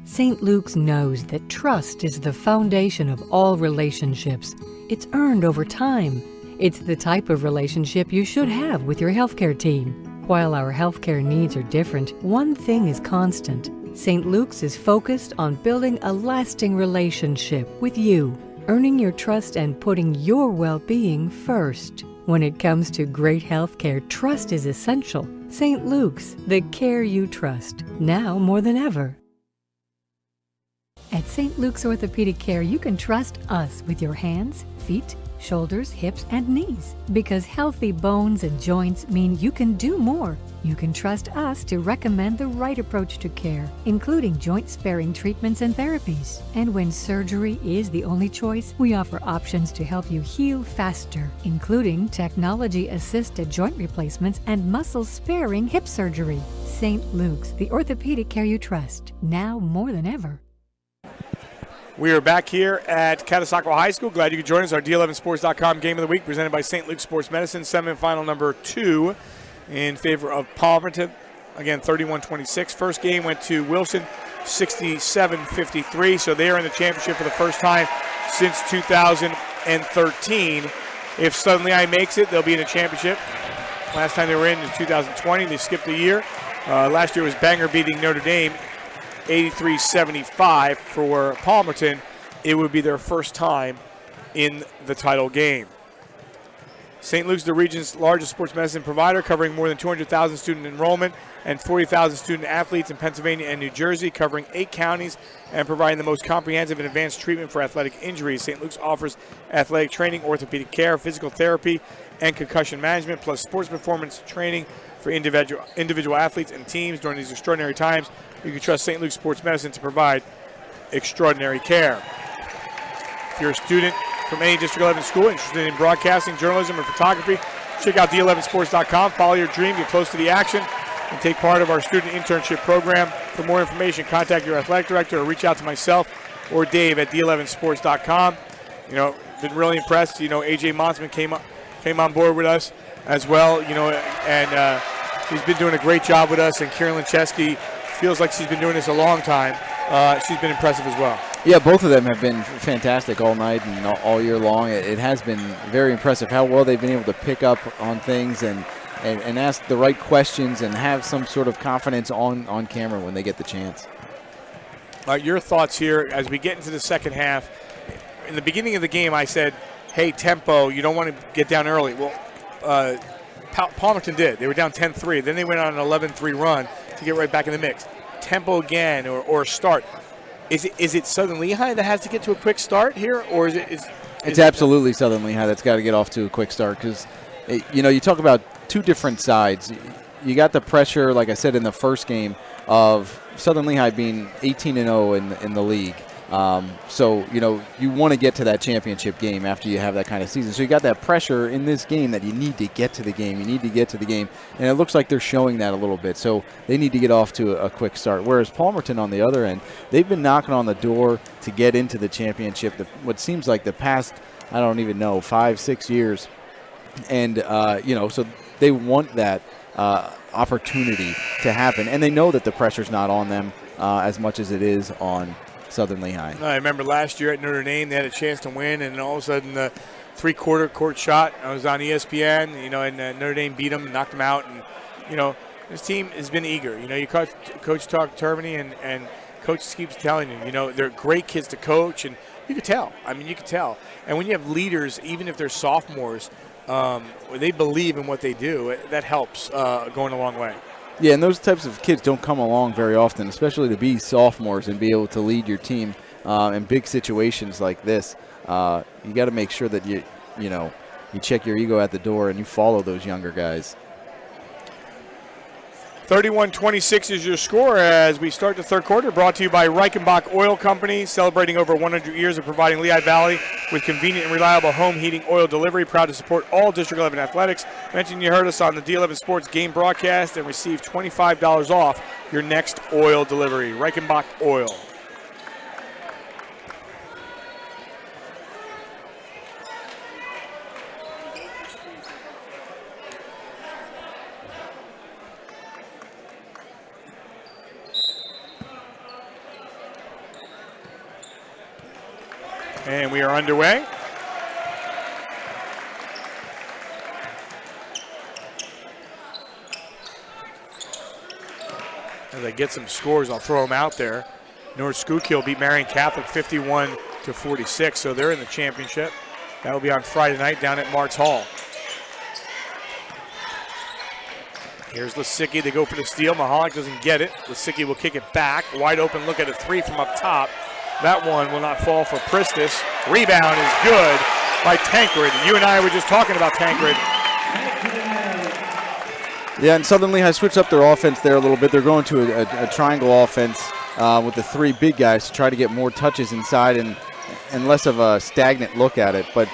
St. Luke's knows that trust is the foundation of all relationships. It's earned over time. It's the type of relationship you should have with your healthcare team. While our healthcare needs are different, one thing is constant. St. Luke's is focused on building a lasting relationship with you, earning your trust and putting your well-being first. When it comes to great healthcare, trust is essential. St. Luke's, the care you trust, now more than ever. At St. Luke's Orthopedic Care, you can trust us with your hands, feet, shoulders, hips, and knees. Because healthy bones and joints mean you can do more. You can trust us to recommend the right approach to care, including joint-sparing treatments and therapies. And when surgery is the only choice, we offer options to help you heal faster, including technology-assisted joint replacements and muscle-sparing hip surgery. St. Luke's, the orthopedic care you trust, now more than ever. We are back here at Catasauqua High School. Glad you could join us. Our D11Sports.com Game of the Week presented by St. Luke Sports Medicine. Semifinal number 2 in favor of Palmerton. Again, 31-26. First game went to Wilson, 67-53. So they are in the championship for the first time since 2013. If Southern Lehigh makes it, they'll be in the championship. Last time they were in 2020. They skipped a year. Last year was Bangor beating Notre Dame 83-75 for Palmerton. It would be their first time in the title game. St. Luke's, the region's largest sports medicine provider, covering more than 200,000 student enrollment and 40,000 student athletes in Pennsylvania and New Jersey, covering 8 counties and providing the most comprehensive and advanced treatment for athletic injuries. St. Luke's offers athletic training, orthopedic care, physical therapy, and concussion management, plus sports performance training for individual athletes and teams during these extraordinary times. You can trust St. Luke's Sports Medicine to provide extraordinary care. If you're a student from any District 11 school interested in broadcasting, journalism, or photography, check out D11Sports.com. Follow your dream, get close to the action, and take part of our student internship program. For more information, contact your athletic director or reach out to myself or Dave at D11Sports.com. You know, been really impressed. You know, AJ Monsman came on board with us as well, you know, and he's been doing a great job with us, and Kieran Lincheski feels like she's been doing this a long time. She's been impressive as well. Yeah, both of them have been fantastic all night and all year long. It has been very impressive how well they've been able to pick up on things and ask the right questions and have some sort of confidence on camera when they get the chance. Your thoughts here as we get into the second half. In the beginning of the game, I said, hey, tempo, you don't want to get down early. Well, Palmerton did. They were down 10-3. Then they went on an 11-3 run to get right back in the mix. Tempo again or start. Is it Southern Lehigh that has to get to a quick start here, or is it? It's absolutely Southern Lehigh that's got to get off to a quick start because, you talk about two different sides. You got the pressure, like I said in the first game, of Southern Lehigh being 18-0 in the league. So, you want to get to that championship game after you have that kind of season. So you got that pressure in this game that you need to get to the game. You need to get to the game. And it looks like they're showing that a little bit. So they need to get off to a quick start. Whereas Palmerton on the other end, they've been knocking on the door to get into the championship what seems like the past, I don't even know, 5-6 years. And, so they want that opportunity to happen. And they know that the pressure's not on them as much as it is on Southern Lehigh. I remember last year at Notre Dame, they had a chance to win, and all of a sudden the three-quarter court shot, I was on ESPN, and Notre Dame beat them and knocked them out. And, this team has been eager. You Coach talk Termini, and Coach keeps telling you, they're great kids to coach, and you could tell. You could tell. And when you have leaders, even if they're sophomores, they believe in what they do, that helps going a long way. Yeah, and those types of kids don't come along very often, especially to be sophomores and be able to lead your team in big situations like this. You got to make sure that you check your ego at the door and you follow those younger guys. 31-26 is your score as we start the third quarter, brought to you by Reichenbach Oil Company, celebrating over 100 years of providing Lehigh Valley with convenient and reliable home heating oil delivery. Proud to support all District 11 athletics. Mention you heard us on the D11 Sports game broadcast and receive $25 off your next oil delivery. Reichenbach Oil. And we are underway. As I get some scores, I'll throw them out there. North Schuylkill beat Marion Catholic 51-46, so they're in the championship. That will be on Friday night down at Mart's Hall. Here's Lisicki. They go for the steal. Mahalik doesn't get it. Lisicki will kick it back. Wide open look at a three from up top. That one will not fall for Pristis. Rebound is good by Tancred. You and I were just talking about Tancred. Yeah, and Southern Lehigh switched up their offense there a little bit. They're going to a triangle offense with the three big guys to try to get more touches inside and less of a stagnant look at it. But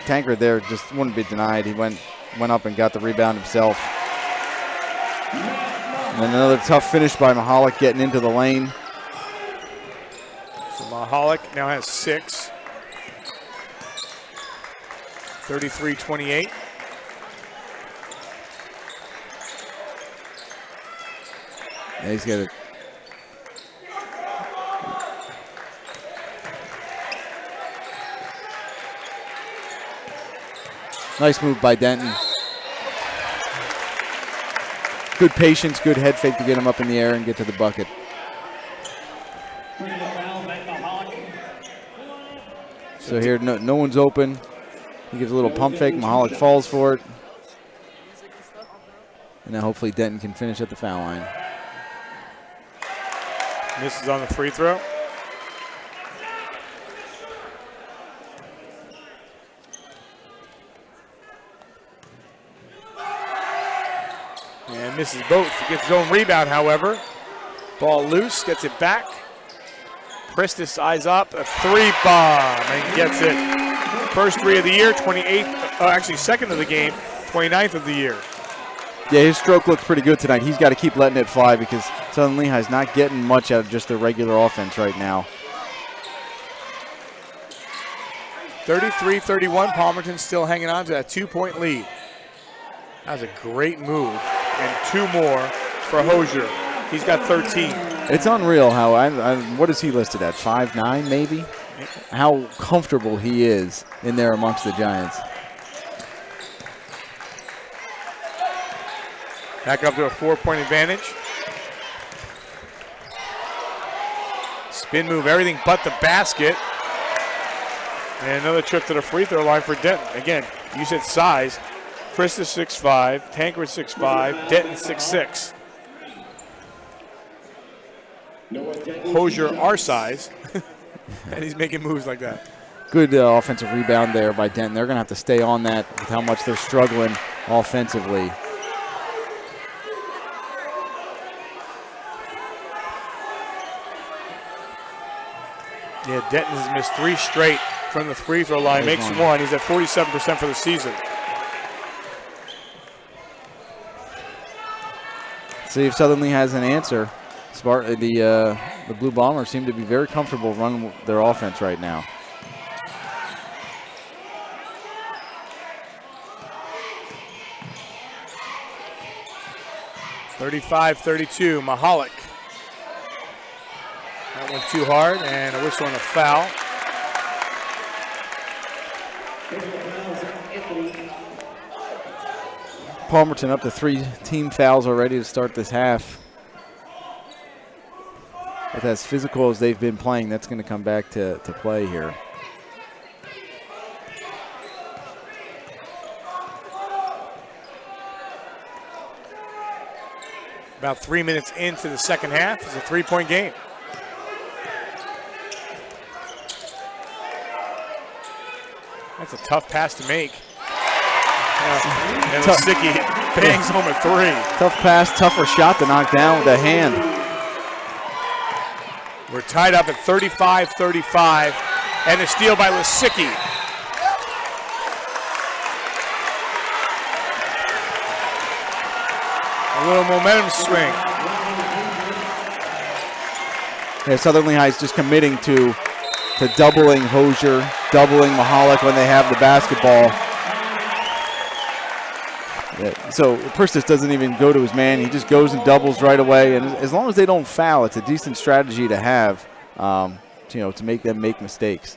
Tancred there just wouldn't be denied. He went up and got the rebound himself. And another tough finish by Mahalik getting into the lane. So Mahalik now has 6. 33-28. Yeah, he's got it. Nice move by Denton. Good patience, good head fake to get him up in the air and get to the bucket. So here, no one's open. He gives a little pump fake. Mahalik falls for it. And now hopefully Denton can finish at the foul line. Misses on the free throw. And misses both. He gets his own rebound, however. Ball loose, gets it back. Pristis eyes up, a three bomb, and gets it. First three of the year, 28th, actually second of the game, 29th of the year. Yeah, his stroke looks pretty good tonight. He's got to keep letting it fly because Southern Lehigh's not getting much out of just their regular offense right now. 33-31, Palmerton still hanging on to that 2-point lead. That was a great move, and 2 more for Hosier. He's got 13. It's unreal how, what is he listed at, 5'9" maybe? How comfortable he is in there amongst the Giants. Back up to a 4-point advantage. Spin move, everything but the basket. And another trip to the free throw line for Denton. Again, you said size. Chris is 6'5", Tankred 6'5", Denton 6'6". Hosier our size, and he's making moves like that. Good offensive rebound there by Denton. They're going to have to stay on that with how much they're struggling offensively. Yeah, Denton has missed 3 straight from the free throw line. Makes one. He's at 47% for the season. See if Southern Lee has an answer. The Blue Bombers seem to be very comfortable running their offense right now. (35-32). Mahalik. That one too hard, and a whistle and a foul. Palmerton up to 3 team fouls already to start this half. With as physical as they've been playing, that's going to come back to play here. About 3 minutes into the second half. It's a 3-point game. That's a tough pass to make. And Lisicky bangs home a 3. Tough pass, tougher shot to knock down with the hand. We're tied up at 35-35, and a steal by Lisicky. A little momentum swing. Yeah, Southern Lehigh is just committing to doubling Hosier, doubling Mahalik when they have the basketball. Yeah, so Pristis doesn't even go to his man. He just goes and doubles right away. And as long as they don't foul, it's a decent strategy to have, to make them make mistakes.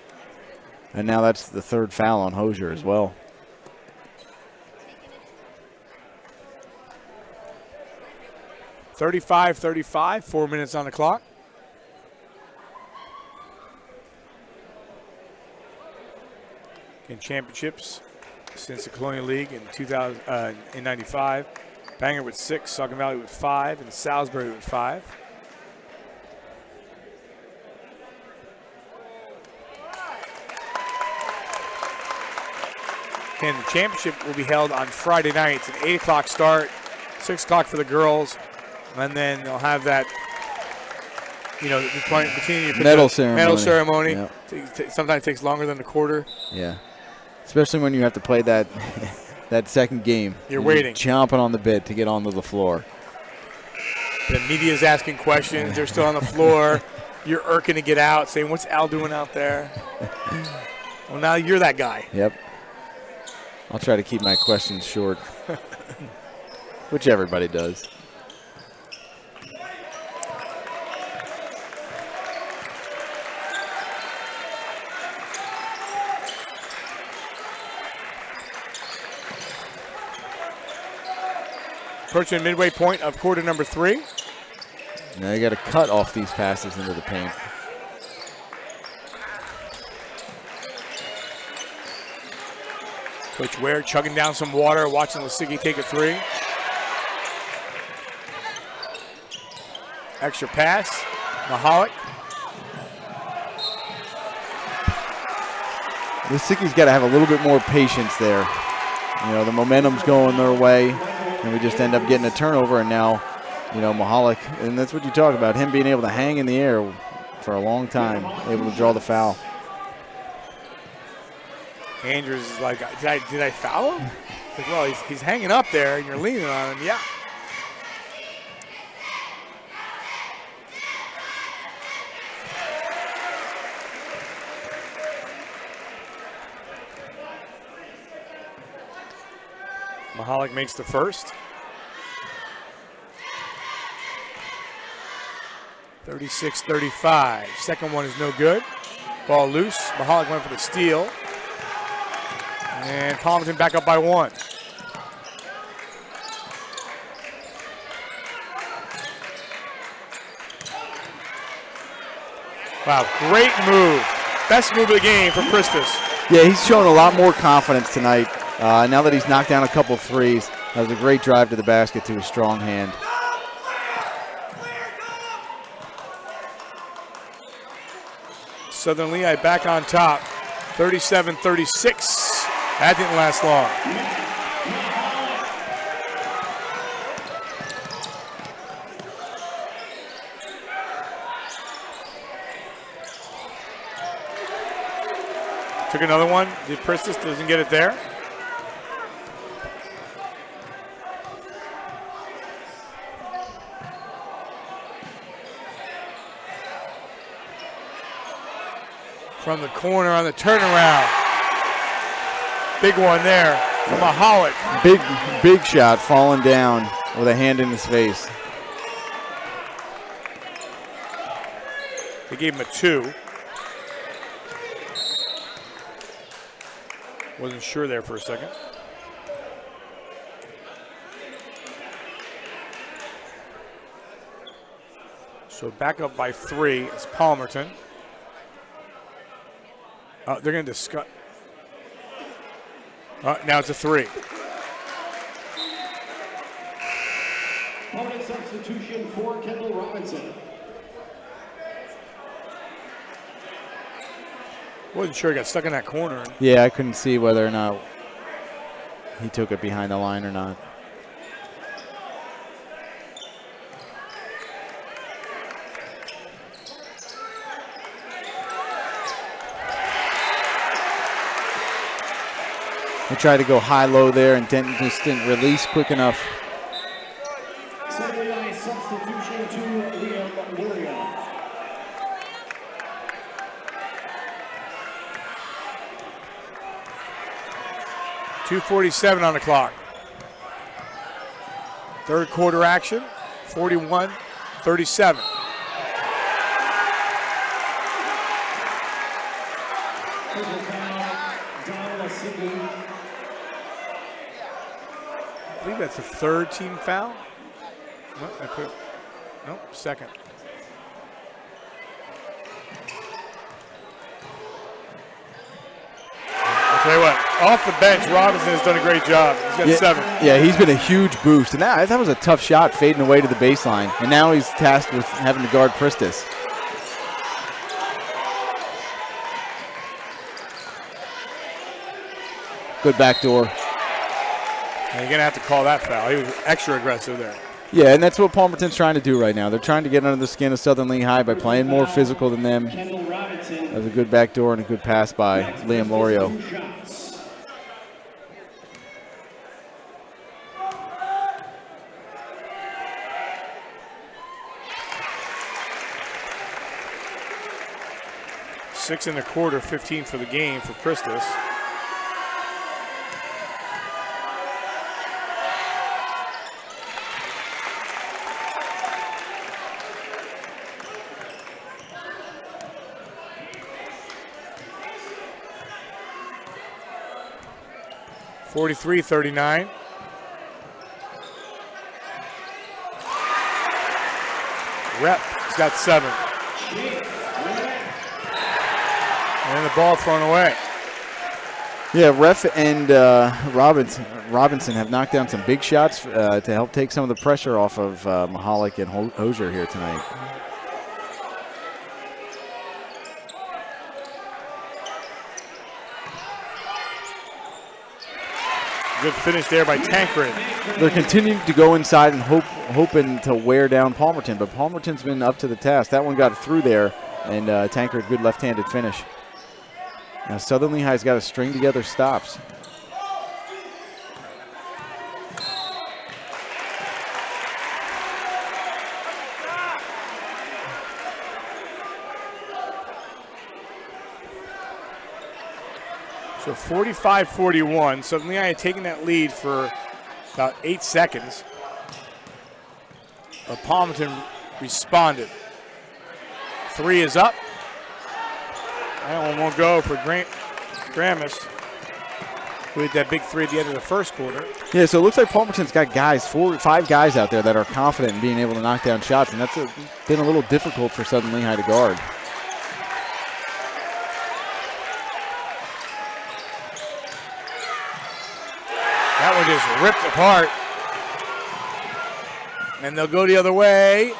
And now that's the 3rd foul on Hosier as well. (35-35), 4 minutes on the clock. In championships since the Colonial League in 95. Bangor with 6, Saucon Valley with 5, and Salisbury with 5. And the championship will be held on Friday night. It's an 8 o'clock start, 6 o'clock for the girls, and then they'll have that, between medal ceremony. Medal ceremony. Yep. Sometimes takes longer than a quarter. Yeah. Especially when you have to play that that second game. You're waiting. Chomping on the bit to get onto the floor. The media's asking questions. They're still on the floor. You're irking to get out, saying, what's Al doing out there? Well, now you're that guy. Yep. I'll try to keep my questions short, which everybody does. Approaching midway point of quarter number 3. Now you got to cut off these passes into the paint. Coach Ware chugging down some water, watching Lisicky take a 3. Extra pass, Mahalik. Lisicky's got to have a little bit more patience there. The momentum's going their way, and we just end up getting a turnover, and now, Mahalik, and that's what you talk about, him being able to hang in the air for a long time, able to draw the foul. Andrews is like, did I foul him? Like, well, he's hanging up there, and you're leaning on him. Yeah. Mahalik makes the first. 36-35. Second one is no good. Ball loose. Mahalik went for the steal. And Palmerton back up by 1. Wow, great move. Best move of the game for Christus. Yeah, he's shown a lot more confidence tonight. Now that he's knocked down a couple of threes, that was a great drive to the basket to his strong hand. Southern Lehigh back on top, 37-36. That didn't last long. Took another one. The Christus doesn't get it there. From the corner on the turnaround. Big one there from Mahalik. Big shot, falling down with a hand in his face. They gave him a 2. Wasn't sure there for a second. So back up by 3 is Palmerton. They're going to discuss. Now it's a 3. Opponent substitution for Kendall Robinson. Wasn't sure he got stuck in that corner. Yeah, I couldn't see whether or not he took it behind the line or not. He tried to go high-low there and just didn't release quick enough. Second substitution to Liam Luria. .247 on the clock. Third quarter action, 41-37. I believe that's the third team foul. Nope, second. I'll tell you what, off the bench, Robinson has done a great job. He's got 7. Yeah, he's been a huge boost. And that was a tough shot fading away to the baseline. And now he's tasked with having to guard Pristis. Good backdoor. And you're going to have to call that foul. He was extra aggressive there. Yeah, and that's what Palmerton's trying to do right now. They're trying to get under the skin of Southern Lehigh by playing more physical than them. That was a good backdoor and a good pass by Liam Lorio. Six in the quarter, 15 for the game for Christus. (43-39). Rep has got 7. And the ball thrown away. Yeah, Ref and Robinson have knocked down some big shots to help take some of the pressure off of Mahalik and Hosier here tonight. Good finish there by Tancred. They're continuing to go inside and hoping to wear down Palmerton, but Palmerton's been up to the task. That one got through there, and Tancred, good left-handed finish. Now Southern Lehigh's got to string together stops. So 45-41. Southern Lehigh had taken that lead for about 8 seconds. But Palmerton responded. 3 is up. That one won't go for Gramis, who had that big 3 at the end of the first quarter. Yeah, so it looks like Palmerton's got guys, 4 or 5 guys out there that are confident in being able to knock down shots, and that's been a little difficult for Southern Lehigh to guard. That one just ripped apart. And they'll go the other way.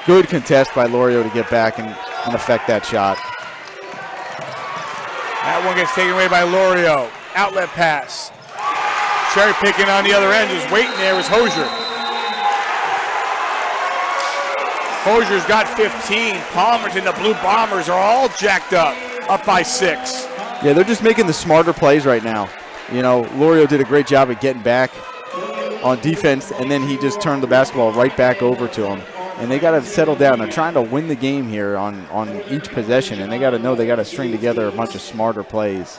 Good contest by Lorio to get back and affect that shot. That one gets taken away by Lorio. Outlet pass. Cherry picking on the other end, just waiting there was Hosier. Hosier's got 15. Palmerton, the Blue Bombers are all jacked up by 6. Yeah, they're just making the smarter plays right now. You know, Lorio did a great job at getting back on defense, and then he just turned the basketball right back over to him. And they got to settle down. They're trying to win the game here on each possession, and they got to know they got to string together a bunch of smarter plays.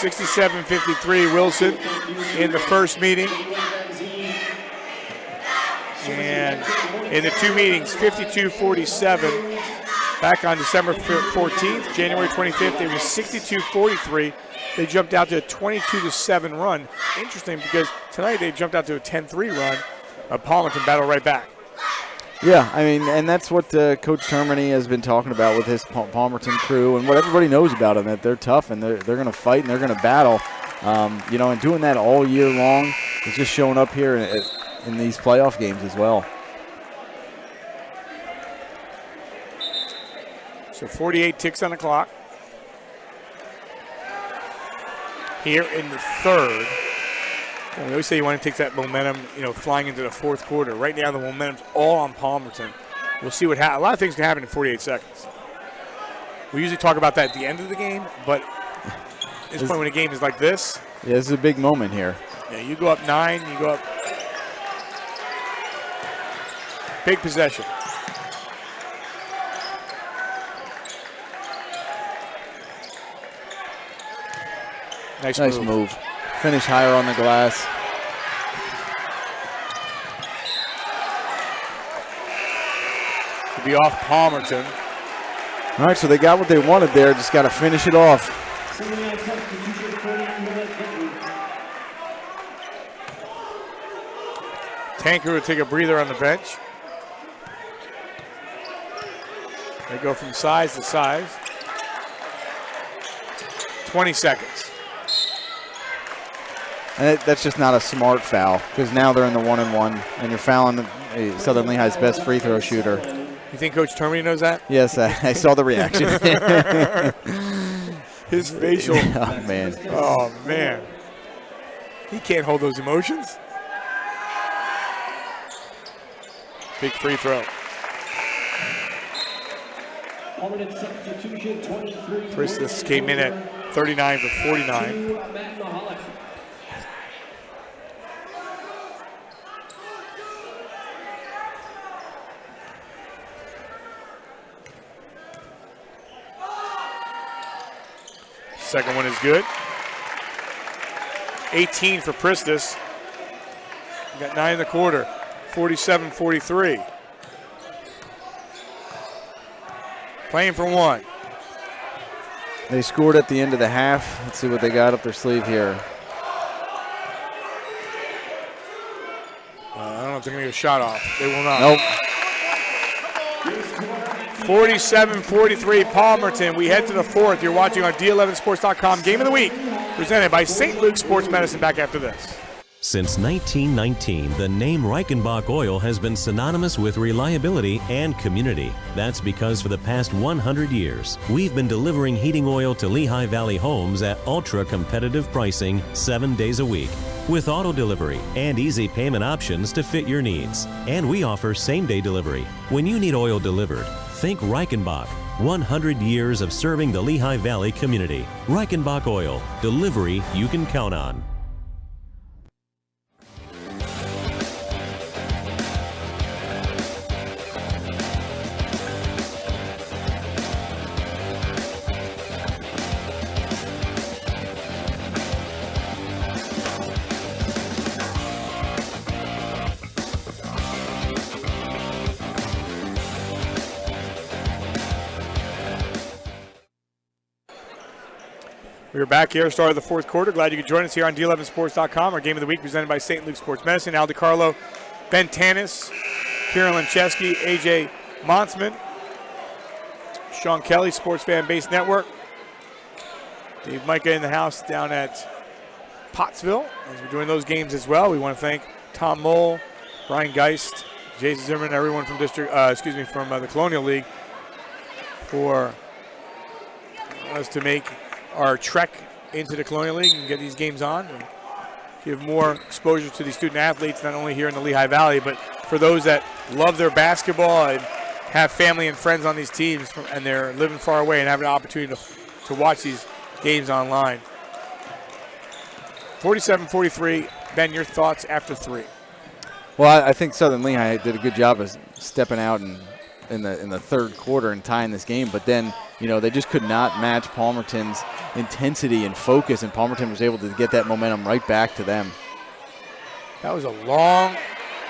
67-53 Wilson in the first meeting. And in the two meetings, 52-47. Back on December 14th, January 25th, it was 62-43. They jumped out to a 22-7 run. Interesting because tonight they jumped out to a 10-3 run. Palmerton battled right back. Yeah, I mean, and that's what Coach Termini has been talking about with his Palmerton crew, and what everybody knows about them, that they're tough and they're going to fight and they're going to battle. You know, and doing that all year long is just showing up here in these playoff games as well. So 48 ticks on the clock. Here in the third. And we always say you want to take that momentum, you know, flying into the fourth quarter. Right now the momentum's all on Palmerton. We'll see what happens. A lot of things can happen in 48 seconds. We usually talk about that at the end of the game, but at this point when a game is like this. Yeah, this is a big moment here. Yeah, you go up 9, you go up. Big possession. Nice move. Finish higher on the glass. To be off Palmerton. All right, so they got what they wanted there. Just got to finish it off. Tanker will take a breather on the bench. They go from size to size. 20 seconds. And that's just not a smart foul, because now they're in the 1-and-1, and you're fouling Southern Lehigh's best free throw shooter. You think Coach Termini knows that? Yes, I saw the reaction. His facial. Oh, man. Oh, man. He can't hold those emotions. Big free throw. Pristis came in at 39 for 49. Second one is good. 18 for Pristis. We got 9 in the quarter. 47-43. Playing for one. They scored at the end of the half. Let's see what they got up their sleeve here. I don't know if they're going to get a shot off. They will not. Nope. 47-43 Palmerton. We head to the fourth. You're watching on D11sports.com Game of the Week, presented by St. Luke's Sports Medicine. Back after this. Since 1919, the name Reichenbach Oil has been synonymous with reliability and community. That's because for the past 100 years, we've been delivering heating oil to Lehigh Valley homes at ultra-competitive pricing 7 days a week, with auto delivery and easy payment options to fit your needs. And we offer same-day delivery. When you need oil delivered, think Reichenbach. 100 years of serving the Lehigh Valley community. Reichenbach Oil. Delivery you can count on. We're back here, start of the fourth quarter. Glad you could join us here on D11sports.com. Our Game of the Week presented by St. Luke's Sports Medicine. Al DiCarlo, Ben Tanis, Kieran Lencheski, AJ Monsman, Sean Kelly, Sports Fan Base Network. Dave Micah in the house down at Pottsville as we're doing those games as well. We want to thank Tom Mole, Brian Geist, Jason Zimmerman, everyone from the Colonial League for us to make our trek into the Colonial League and get these games on and give more exposure to these student athletes, not only here in the Lehigh Valley, but for those that love their basketball and have family and friends on these teams and they're living far away and have an opportunity to watch these games online. 47-43. Ben, your thoughts after 3? Well, I think Southern Lehigh did a good job of stepping out in the third quarter and tying this game, but then they just could not match Palmerton's intensity and focus, and Palmerton was able to get that momentum right back to them. That was a long.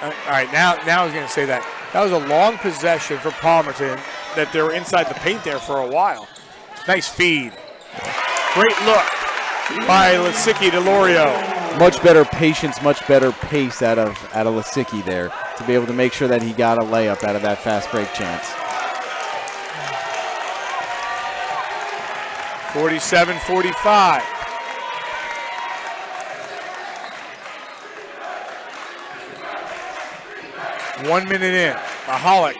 All right, now I was going to say that was a long possession for Palmerton that they were inside the paint there for a while. Nice feed. Great look by Lisicki to Lorio. Much better patience, much better pace out of Lisicki there to be able to make sure that he got a layup out of that fast break chance. 47-45. One minute in. Mahalik.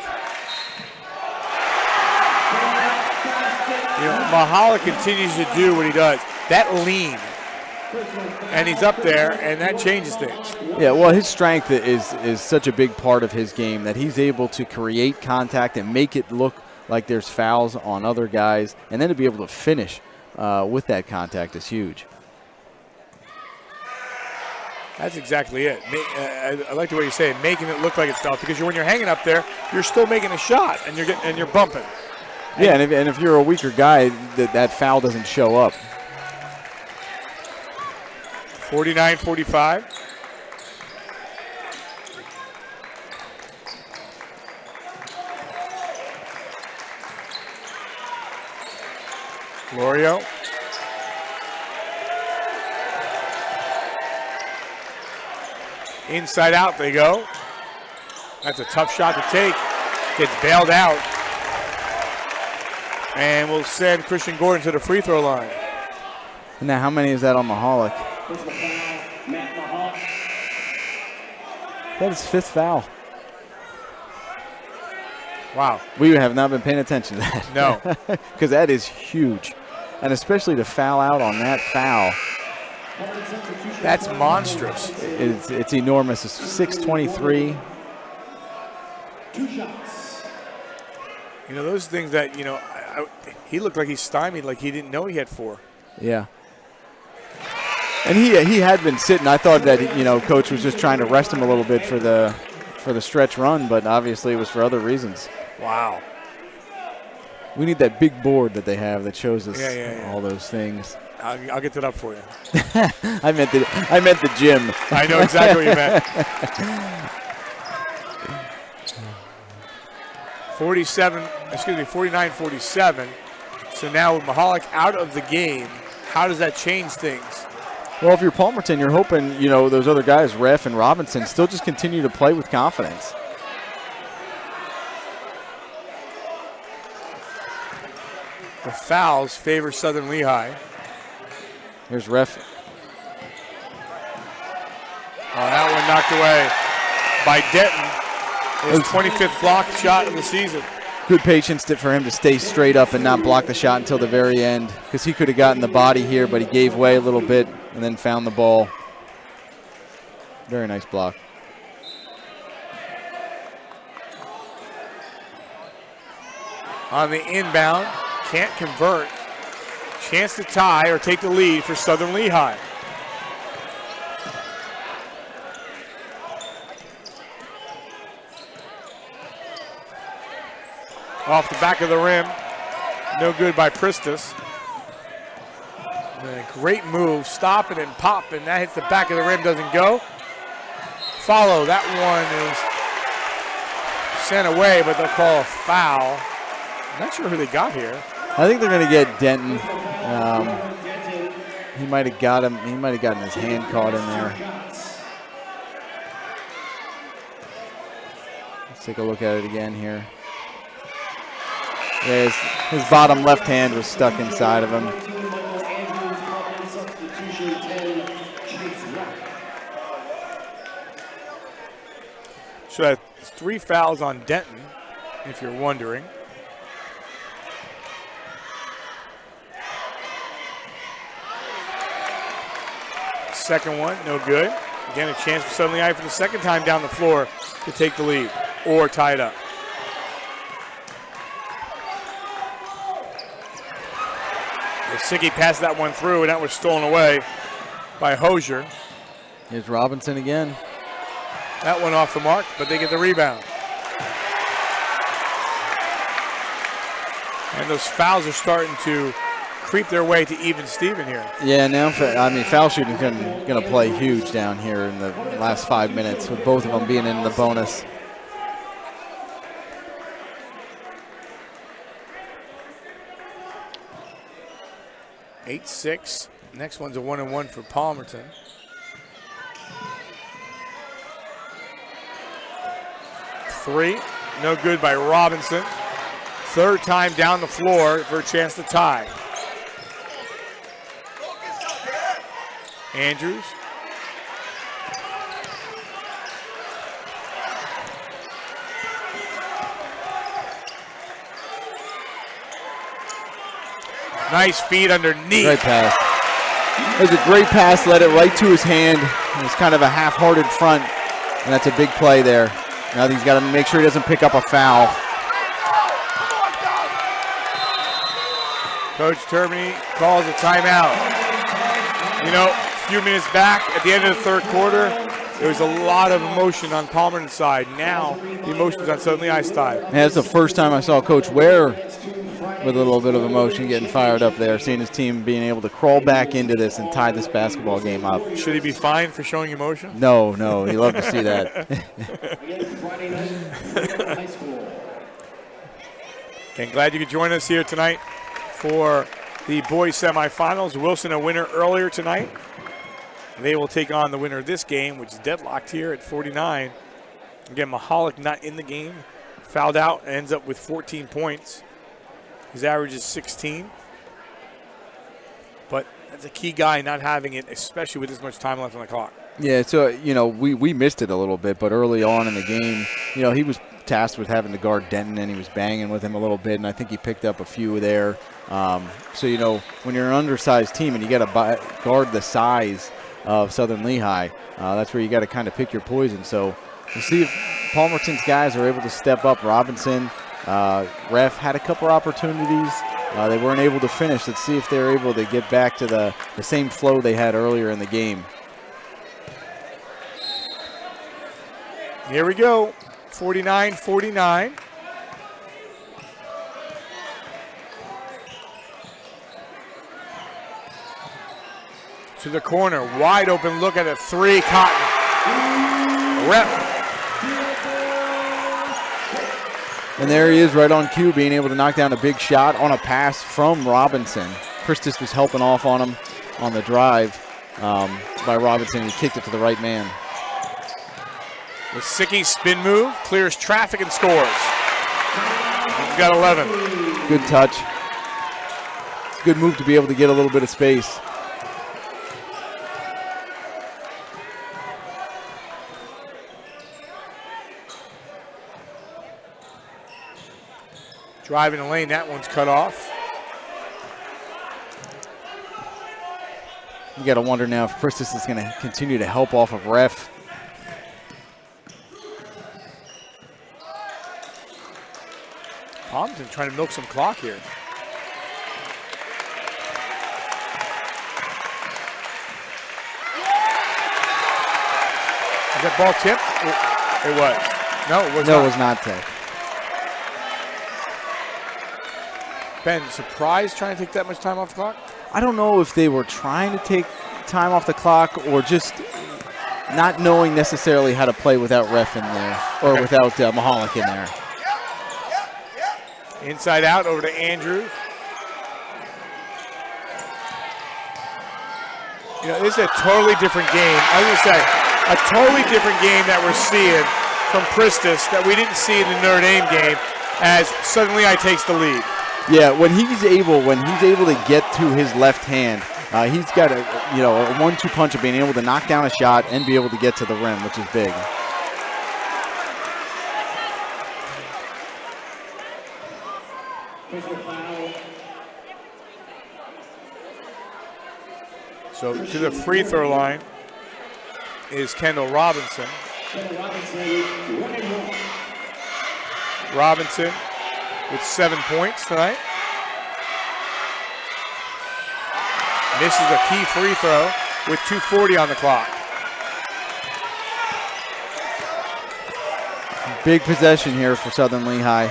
Mahalik continues to do what he does. That lean. And he's up there, and that changes things. Yeah, well, his strength is such a big part of his game that he's able to create contact and make it look like there's fouls on other guys, and then to be able to finish with that contact is huge. That's exactly it. I like the way you say it, making it look like it's foul, because when you're hanging up there, you're still making a shot, and you're bumping. Yeah, and if you're a weaker guy, that foul doesn't show up. 49-45. Lorio. Inside out they go. That's a tough shot to take. Gets bailed out. And we'll send Christian Gordon to the free throw line. Now, how many is that on Mahalik? That is 5th foul. Wow. We have not been paying attention to that. No. Because that is huge. And especially to foul out on that foul. That's monstrous. It's enormous. It's 6:23. 2 shots. Those things that, he looked like he's stymied, like he didn't know he had 4. Yeah. And he had been sitting. I thought that, Coach was just trying to rest him a little bit for the stretch run, but obviously it was for other reasons. Wow. We need that big board that they have that shows us all those things. I'll get that up for you. I meant the gym. I know exactly what you meant. 49-47. So now with Mahalik out of the game, how does that change things? Well, if you're Palmerton, you're hoping, those other guys, Ref and Robinson, still just continue to play with confidence. The fouls favor Southern Lehigh. Here's Ref. That one knocked away by Denton. His 25th block shot of the season. Good patience for him to stay straight up and not block the shot until the very end, because he could have gotten the body here, but he gave way a little bit and then found the ball. Very nice block. On the inbound, can't convert. Chance to tie or take the lead for Southern Lehigh. Off the back of the rim. No good by Pristis. A great move, stopping and popping. That hits the back of the rim, doesn't go. Follow, that one is sent away, but they'll call a foul. I'm not sure who they got here. I think they're going to get Denton. He might have got him. He might have gotten his hand caught in there. Let's take a look at it again here. Yeah, his bottom left hand was stuck inside of him. So that's 3 fouls on Denton, if you're wondering. Second one, no good. Again, a chance for Southern Lehigh for the second time down the floor to take the lead or tie it up. Sickie passed that one through, and that was stolen away by Hosier. Here's Robinson again. That one off the mark, but they get the rebound. And those fouls are starting to creep their way to even Steven here. Yeah, now, foul shooting is going to play huge down here in the last 5 minutes with both of them being in the bonus. Eight, 6. Next one's a 1-and-1 for Palmerton. Three, no good by Robinson. Third time down the floor for a chance to tie. Andrews. Nice feed underneath. Great pass. It was a great pass, led it right to his hand. It was kind of a half-hearted front, and that's a big play there. Now he's got to make sure he doesn't pick up a foul. Coach Termini calls a timeout. You know, a few minutes back at the end of the third quarter, there was a lot of emotion on Palmerton's side. Now the emotion's on Southern Lehigh's side. Yeah, that's the first time I saw Coach Ware with a little bit of emotion getting fired up there, seeing his team being able to crawl back into this and tie this basketball game up. Should he be fined for showing emotion? No, he'd love to see that. Okay, glad you could join us here tonight for the boys semifinals. Wilson a winner earlier tonight. They will take on the winner of this game, which is deadlocked here at 49. Again, Mahalik not in the game. Fouled out and ends up with 14 points. His average is 16. But that's a key guy not having it, especially with this much time left on the clock. Yeah, so, we missed it a little bit, but early on in the game, he was tasked with having to guard Denton, and he was banging with him a little bit, and I think he picked up a few there. So, when you're an undersized team and you got to guard the size of Southern Lehigh, that's where you got to kind of pick your poison. So we'll see if Palmerton's guys are able to step up. Robinson, Ref had a couple opportunities. They weren't able to finish. Let's see if they're able to get back to the same flow they had earlier in the game. Here we go, 49-49. To the corner, wide open look at a three, Cotton. Rep. And there he is right on cue, being able to knock down a big shot on a pass from Robinson. Christus was helping off on him on the drive by Robinson. He kicked it to the right man. The Sickie spin move, clears traffic and scores. He's got 11. Good touch. Good move to be able to get a little bit of space. Driving the lane, that one's cut off. You got to wonder now if Christus is going to continue to help off of Ref. Palmerton trying to milk some clock here. Is that ball tipped? It was. No, it was not. No, it was not tipped. Ben, surprised trying to take that much time off the clock? I don't know if they were trying to take time off the clock or just not knowing necessarily how to play without Ref in there or without Mahalik in there. Inside out over to Andrews. You know, this is a totally different game. I was going to say, a totally different game that we're seeing from Christus that we didn't see in the Notre Dame game as Southern Lehigh takes the lead. Yeah, when he's able to get to his left hand, he's got a 1-2 punch of being able to knock down a shot and be able to get to the rim, which is big. So to the free throw line is Kendall Robinson. Robinson with 7 points tonight. Misses a key free throw with 2:40 on the clock. Big possession here for Southern Lehigh.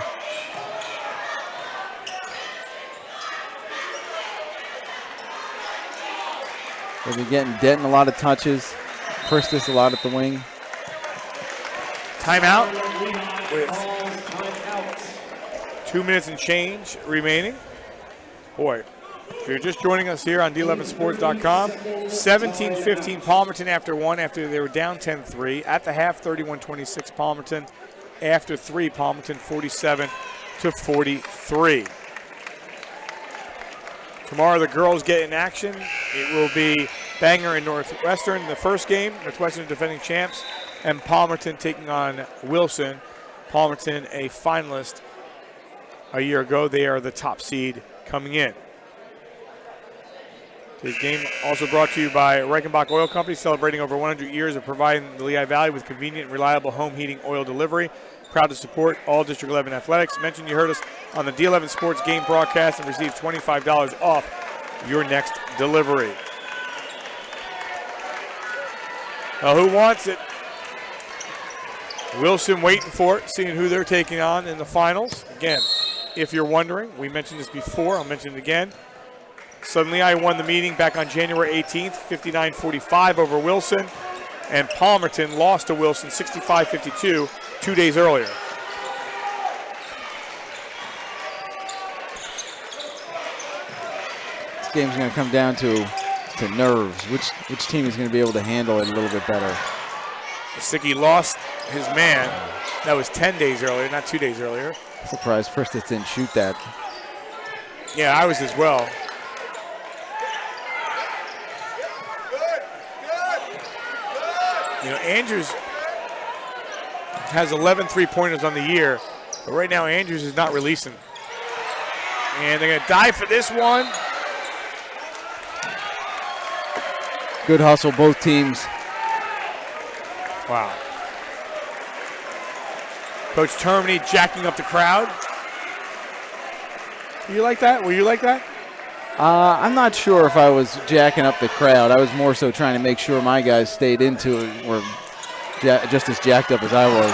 They've been getting Denton a lot of touches. Pristis a lot at the wing. Timeout with 2 minutes and change remaining. Boy, if you're just joining us here on D11sports.com, 17-15 Palmerton after one, after they were down 10-3. At the half, 31-26 Palmerton. After three, Palmerton 47-43. Tomorrow the girls get in action. It will be Bangor and Northwestern, the first game. Northwestern defending champs, and Palmerton taking on Wilson. Palmerton, a finalist a year ago. They are the top seed coming in. This game also brought to you by Reichenbach Oil Company, celebrating over 100 years of providing the Lehigh Valley with convenient and reliable home heating oil delivery. Proud to support all District 11 athletics. Mention you heard us on the D11 Sports game broadcast and receive $25 off your next delivery. Now, who wants it? Wilson waiting for it, seeing who they're taking on in the finals. Again, if you're wondering, we mentioned this before, I'll mention it again. Southern Lehigh won the meeting back on January 18th, 59-45 over Wilson, and Palmerton lost to Wilson 65-52 2 days earlier. This game's going to come down to nerves. Which team is going to be able to handle it a little bit better? Sickie lost his man. That was 10 days earlier, not 2 days earlier. Surprised Pristis didn't shoot that. Yeah, I was as well. You know, Andrews has 11 three-pointers on the year, but right now Andrews is not releasing. And they're going to dive for this one. Good hustle, both teams. Wow. Coach Termini jacking up the crowd. You like that? Were you like that? I'm not sure if I was jacking up the crowd. I was more so trying to make sure my guys stayed into it, were just as jacked up as I was.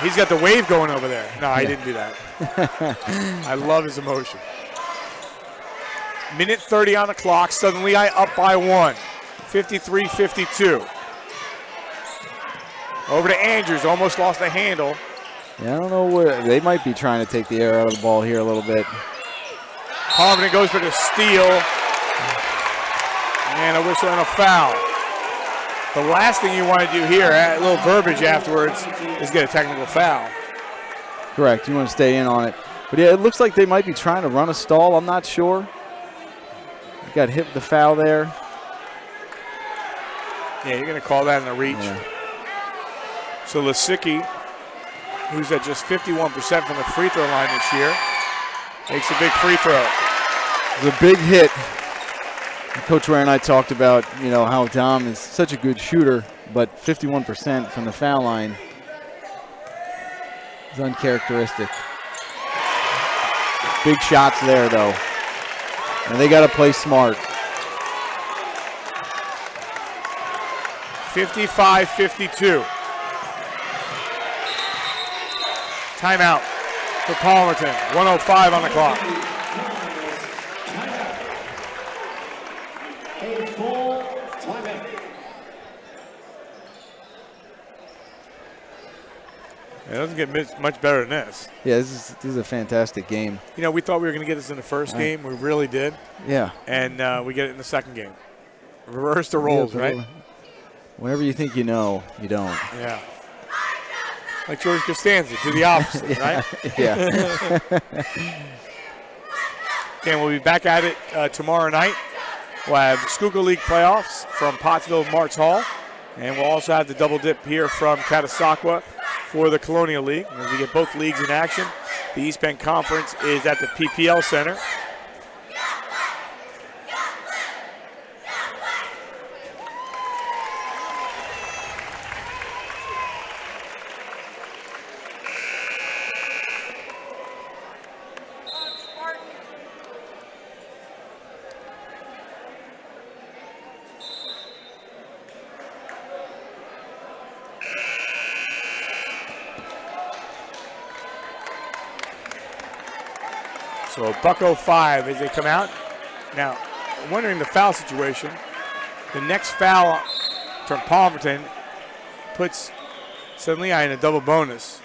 He's got the wave going over there. No, I didn't do that. I love his emotion. Minute 30 on the clock. Southern Lehigh up by one. 53-52. Over to Andrews. Almost lost the handle. Yeah, I don't know where. They might be trying to take the air out of the ball here a little bit. Palmerton goes for the steal. And a whistle and a foul. The last thing you want to do here, a little verbiage afterwards, is get a technical foul. Correct. You want to stay in on it. But yeah, it looks like they might be trying to run a stall. I'm not sure. You got hit with the foul there. Yeah, you're going to call that in the reach. Yeah. So Lehigh, who's at just 51% from the free throw line this year, makes a big free throw. It was a big hit. Coach Ware and I talked about, you know, how Dom is such a good shooter, but 51% from the foul line is uncharacteristic. Big shots there, though. And they got to play smart. 55-52. Timeout for Palmerton. 1:05 on the clock. It doesn't get much better than this. Yeah, this is a fantastic game. You know, we thought we were going to get this in the first game. We really did. Yeah. And we get it in the second game. Reverse the roles, right? Whenever you think you know, you don't. Yeah. Like George Costanza, do the opposite, right? Yeah. Again, we'll be back at it tomorrow night. We'll have Schuylkill League playoffs from Pottsville, Marks Hall. And we'll also have the double dip here from Catasauqua for the Colonial League. As we get both leagues in action, the East Bend Conference is at the PPL Center. So a $1.05 as they come out. Now, wondering the foul situation. The next foul from Palmerton puts Southern Lehigh in a double bonus.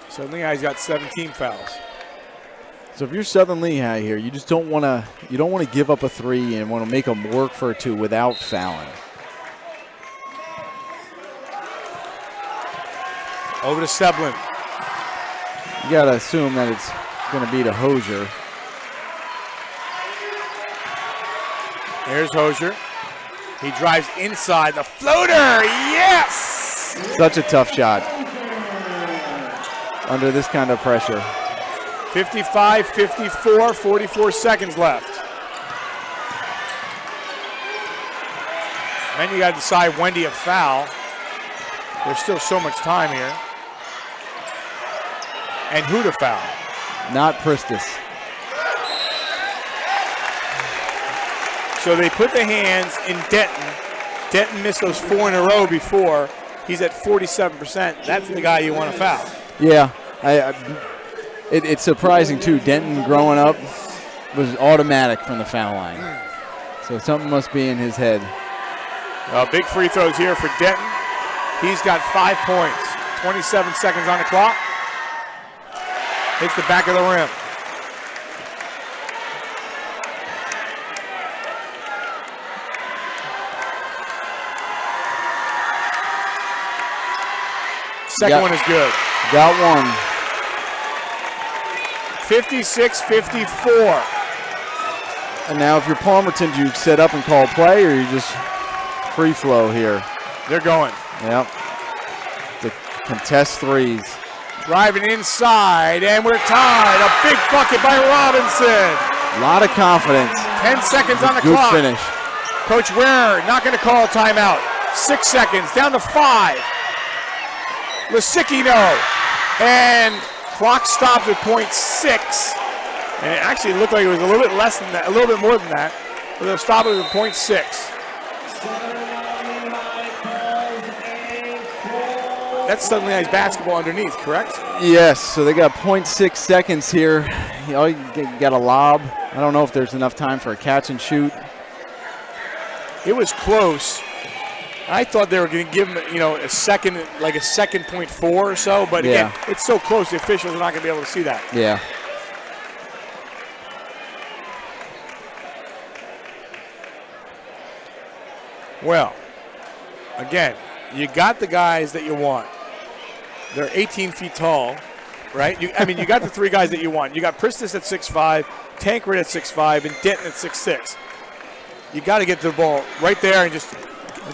Southern Lehigh's got 17 fouls. So if you're Southern Lehigh here, you just don't want to give up a three and want to make them work for a two without fouling. Over to Seblin. You got to assume that it's going to be to Hosier. There's Hosier. He drives inside the floater. Yes! Such a tough shot under this kind of pressure. 55-54, 44 seconds left. Then you got to decide when do you foul. There's still so much time here. And who to foul? Not Pristis. So they put the hands in Denton. Denton missed those 4 in a row before. He's at 47%. That's the guy you want to foul. Yeah, it's surprising too. Denton growing up was automatic from the foul line. So something must be in his head. Big free throws here for Denton. He's got 5 points. 27 seconds on the clock. Hits the back of the rim. Second one is good. Got one. 56-54. And now if you're Palmerton, do you set up and call play, or you just free flow here? They're going. Yep. The contest threes. Driving inside, and we're tied. A big bucket by Robinson. A lot of confidence. 10 seconds on the Good clock. finish. Coach Ware not going to call a timeout. 6 seconds, down to 5. Lisicki no. And clock stops at .6. And it actually looked like it was a little bit less than that, a little bit more than that. But they'll stop it at .6. That's Southern Lehigh's basketball underneath, correct? Yes, so they got .6 seconds here. You got a lob. I don't know if there's enough time for a catch and shoot. It was close. I thought they were going to give him, a second, like a second .4 or so. But again, it's so close, the officials are not going to be able to see that. Yeah. Well, again, you got the guys that you want. They're 18 feet tall, right? You got the 3 guys that you want. You got Pristis at 6'5", Tankred at 6'5", and Denton at 6'6". You got to get the ball right there and just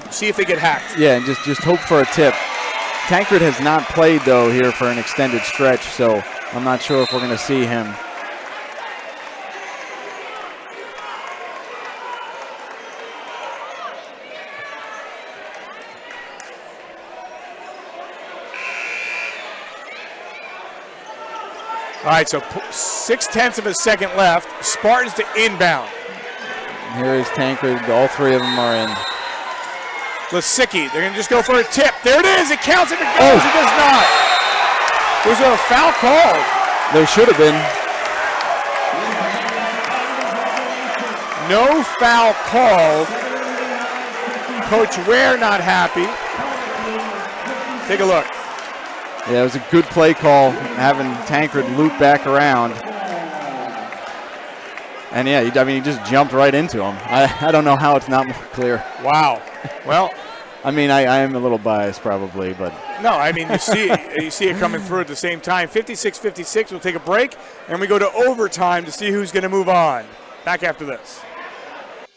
see if they get hacked. Yeah, and just hope for a tip. Tankred has not played, though, here for an extended stretch, so I'm not sure if we're going to see him. All right, so 0.6 of a second left. Spartans to inbound. Here is Tankred. All 3 of them are in. Lisicki, they're going to just go for a tip. There it is. It counts if it goes. It does not. Was there a foul called? There should have been. No foul called. Coach Ware not happy. Take a look. Yeah, it was a good play call, having Tankred loop back around. And yeah, he just jumped right into him. I don't know how it's not more clear. Wow. Well, I am a little biased probably, but. No, you see it coming through at the same time. 56-56, we'll take a break, and we go to overtime to see who's going to move on. Back after this.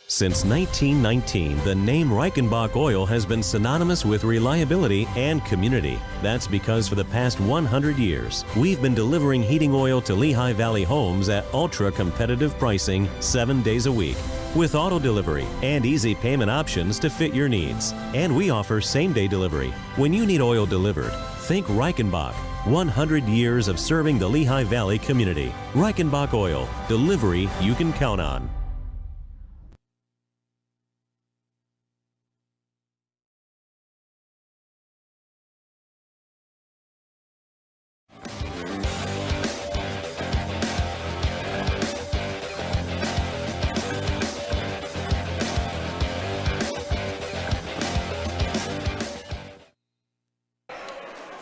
Since 1919, the name Reichenbach Oil has been synonymous with reliability and community. That's because for the past 100 years, we've been delivering heating oil to Lehigh Valley homes at ultra-competitive pricing 7 days a week, with auto delivery and easy payment options to fit your needs. And we offer same-day delivery. When you need oil delivered, think Reichenbach. 100 years of serving the Lehigh Valley community. Reichenbach Oil, delivery you can count on.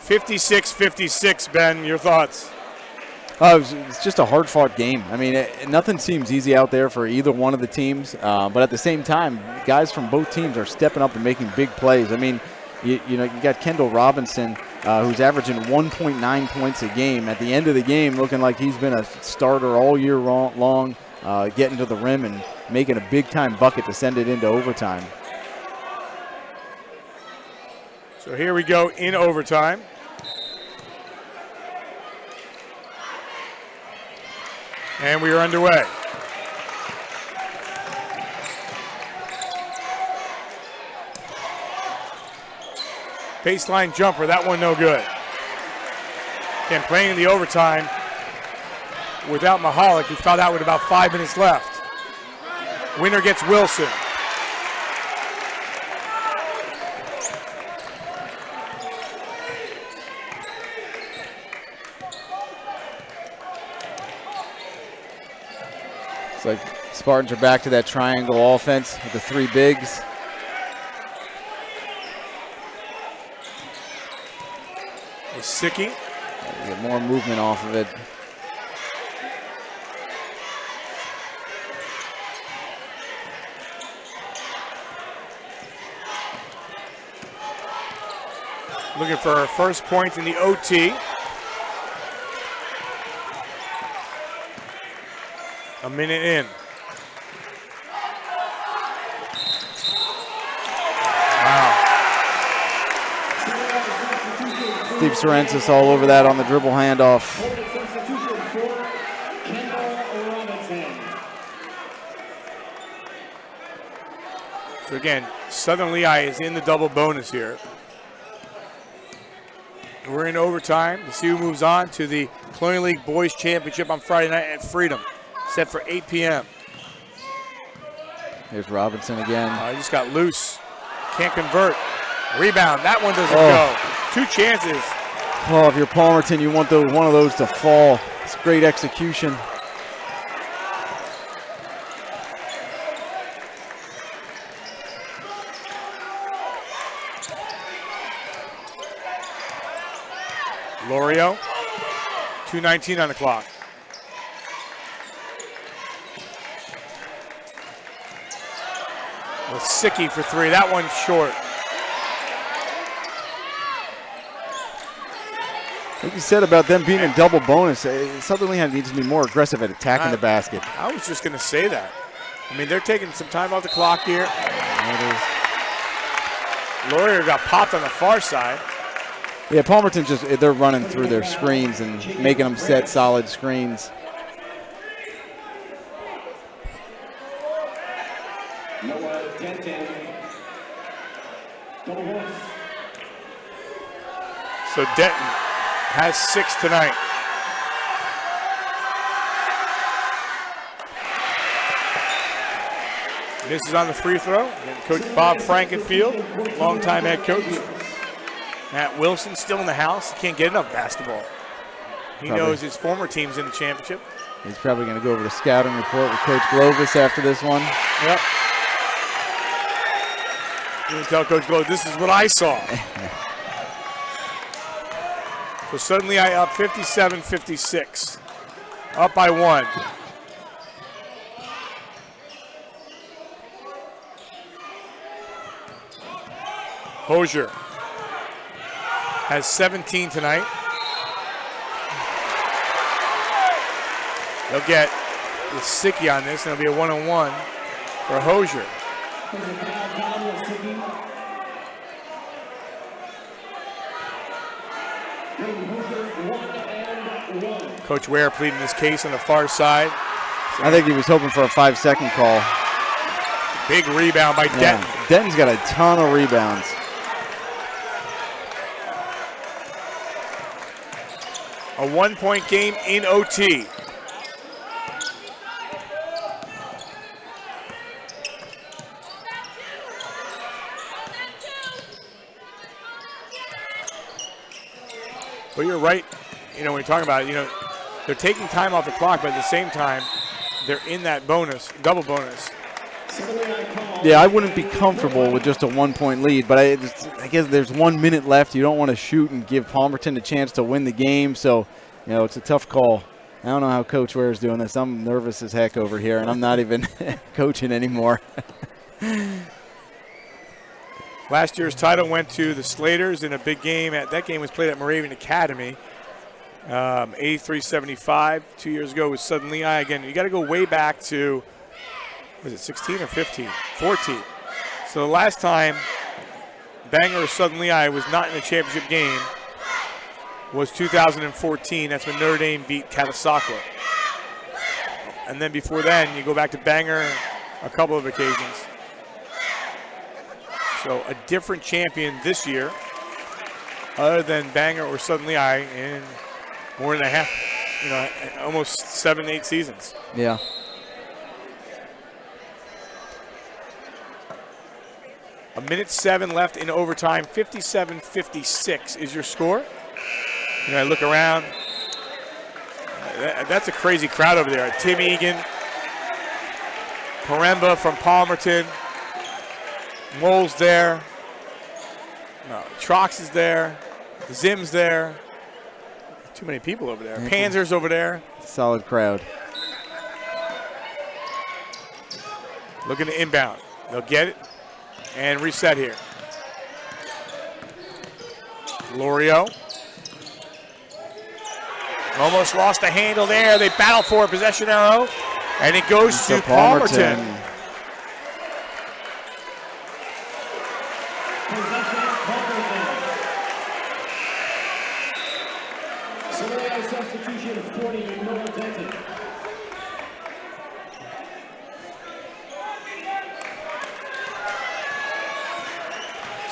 (56-56), Ben, your thoughts? It's just a hard-fought game. I mean, nothing seems easy out there for either one of the teams. But at the same time, guys from both teams are stepping up and making big plays. I mean, you got Kendall Robinson, who's averaging 1.9 points a game. At the end of the game, looking like he's been a starter all year long, getting to the rim and making a big-time bucket to send it into overtime. So here we go in overtime. And we are underway. Baseline jumper, that one no good. Again, playing in the overtime without Mahalik, who fouled out with about 5 minutes left. Winner gets Wilson. It's like Spartans are back to that triangle offense with the three bigs. Sicky. Get more movement off of it. Looking for our first point in the OT. A minute in. Wow. Steve Sorrensis all over that on the dribble handoff. So again, Southern Lehigh is in the double bonus here. We're in overtime to see who moves on to the Colonial League Boys Championship on Friday night at Freedom, set for 8 p.m. Here's Robinson again. He just got loose. Can't convert. Rebound. That one doesn't go. 2 chances. Well, if you're Palmerton, you want one of those to fall. It's great execution. Lorio. 2:19 on the clock. With Sicky for 3. That one's short. Like you said about them being in double bonus, Southern Lehigh needs to be more aggressive at attacking the basket. I was just going to say that. I mean, they're taking some time off the clock here. Laurier got popped on the far side. Yeah, Palmerton they're running through their screens and making them set solid screens. So Denton has 6 tonight. This is on the free throw. And Coach Bob Frankenfield, longtime head coach. Matt Wilson still in the house. He can't get enough basketball. He knows his former team's in the championship. He's probably going to go over the scouting report with Coach Glovis after this one. Yep. You can tell Coach Glovis, this is what I saw. So suddenly I up 57-56. Up by 1. Hosier has 17 tonight. They'll get with Sicky on this, and it'll be a 1-on-1. for Hosier. Coach Ware pleading his case on the far side. I think he was hoping for a 5-second call. Big rebound by Denton. Denton's got a ton of rebounds. A 1-point game in OT. But you're right, when you're talking about it, they're taking time off the clock, but at the same time, they're in that bonus, double bonus. Yeah, I wouldn't be comfortable with just a 1-point lead, but I guess there's 1 minute left. You don't want to shoot and give Palmerton a chance to win the game, so, it's a tough call. I don't know how Coach Ware is doing this. I'm nervous as heck over here, and I'm not even coaching anymore. Last year's title went to the Slaters in a big game. That game was played at Moravian Academy, 83-75. 2 years ago with Southern Lehigh. Again, you got to go way back to, was it 16 or 15? 14. So the last time Bangor or Southern Lehigh was not in a championship game was 2014. That's when Notre Dame beat Catasauqua. And then before then, you go back to Bangor a couple of occasions. So a different champion this year, other than Bangor or Southern Lehigh, in more than a half, almost 7-8 seasons. Yeah. A minute 7 left in overtime. 57-56 is your score. I look around. That's a crazy crowd over there. Tim Egan, Paremba from Palmerton. Mole's there. No, Trox is there. Zim's there. Too many people over there. Panzer's over there. Solid crowd. Looking to inbound. They'll get it and reset here. Lorio. Almost lost the handle there. They battle for a possession arrow. And it goes to Palmerton.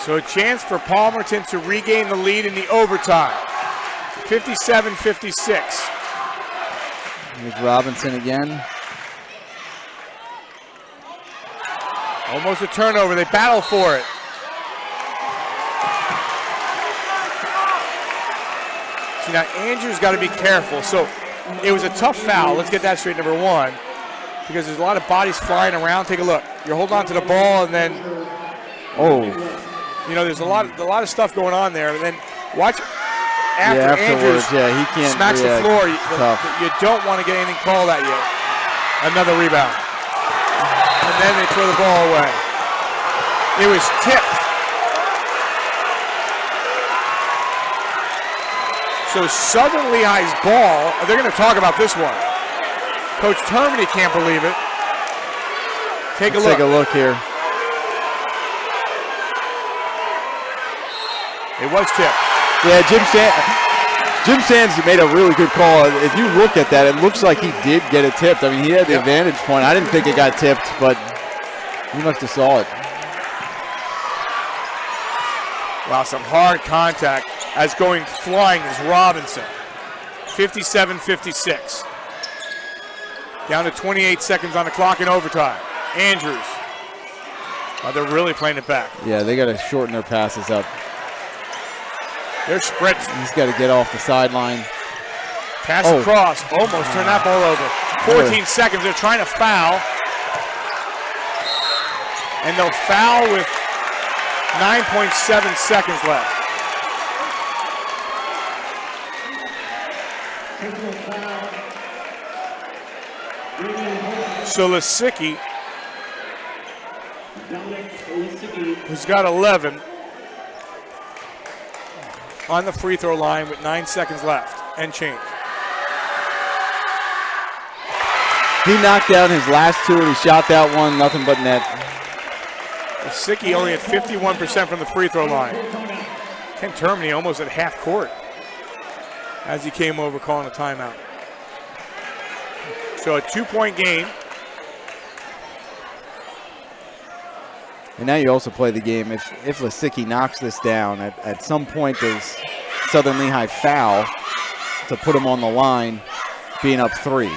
So a chance for Palmerton to regain the lead in the overtime. 57-56. Here's Robinson again. Almost a turnover. They battle for it. See, now Andrew's got to be careful. So it was a tough foul. Let's get that straight, number one, because there's a lot of bodies flying around. Take a look. You're holding on to the ball, and then there's a lot of stuff going on there. And then watch after Andrews he can't smacks the floor. You don't want to get anything called at you. Another rebound. And then they throw the ball away. It was tipped. So Southern Lehigh's ball, they're going to talk about this one. Coach Termini can't believe it. Take a look here. It was tipped. Yeah, Jim Sands made a really good call. If you look at that, it looks like he did get it tipped. I mean, he had the advantage point. I didn't think it got tipped, but he must have saw it. Wow, some hard contact as going flying is Robinson. 57-56. Down to 28 seconds on the clock in overtime. Andrews. Oh, they're really playing it back. Yeah, they got to shorten their passes up. They're spritzing. He's got to get off the sideline. Pass across. Almost turned that ball over. 14 seconds. They're trying to foul. And they'll foul with 9.7 seconds left. So Lisicki, who's got 11, on the free throw line with 9 seconds left and change. He knocked down his last two, and he shot that one, nothing but net. Lisicky only at 51% from the free throw line. Ken Termini almost at half court as he came over calling a timeout. So a 2-point game. And now you also play the game. If Lisicky knocks this down, at some point does Southern Lehigh foul to put him on the line, being up 3.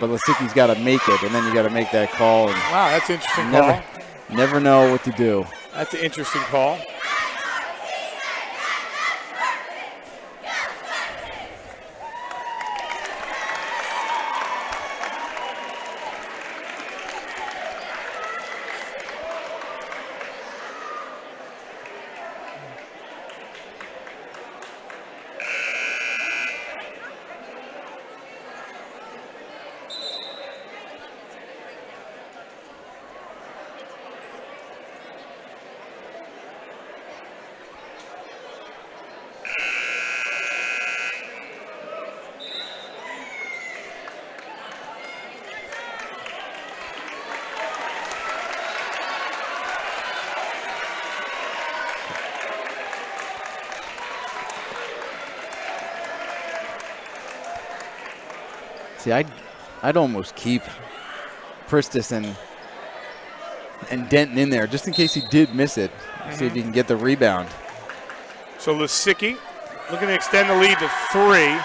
But Lisicky's got to make it, and then you got to make that call. And wow, that's an interesting call. Never know what to do. That's an interesting call. See, I'd almost keep Pristis and Denton in there just in case he did miss it. See if he can get the rebound. So Lisicky looking to extend the lead to 3.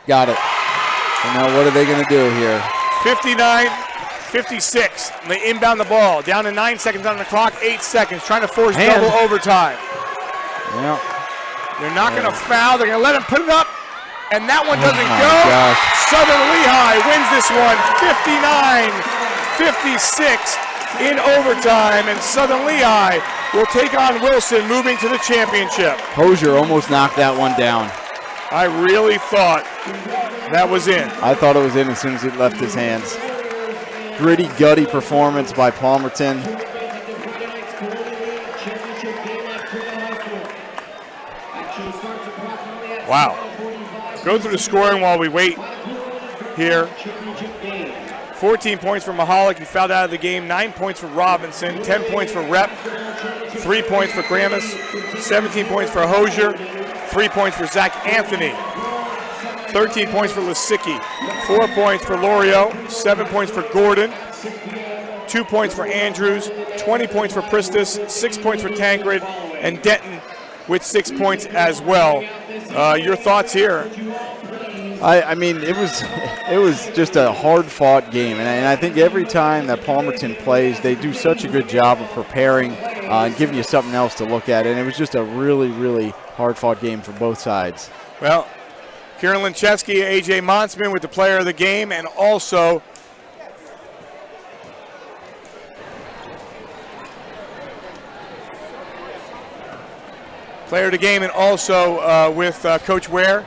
Got it. So now what are they going to do here? 59-56. They inbound the ball. Down to 9 seconds on the clock, 8 seconds. Trying to force double overtime. Yeah. They're not going to foul. They're going to let him put it up. And that one doesn't go. Gosh. Southern Lehigh wins this one 59-56 in overtime. And Southern Lehigh will take on Wilson, moving to the championship. Hosier almost knocked that one down. I really thought that was in. I thought it was in as soon as it left his hands. Gritty, gutty performance by Palmerton. Wow. Go through the scoring while we wait here. 14 points for Mahalik. He fouled out of the game. 9 points for Robinson. 10 points for Rep. 3 points for Gramus. 17 points for Hosier. 3 points for Zach Anthony. 13 points for Lisicky. 4 points for Lorio. 7 points for Gordon. 2 points for Andrews. 20 points for Pristis. 6 points for Tancred. And Denton with 6 points as well. Your thoughts here? I mean, it was just a hard-fought game, and I think every time that Palmerton plays, they do such a good job of preparing and giving you something else to look at, and it was just a really, really hard-fought game for both sides. Well, Kieran Lincheski, A.J. Monsman with the player of the game, and also player of the game, and also with Coach Ware.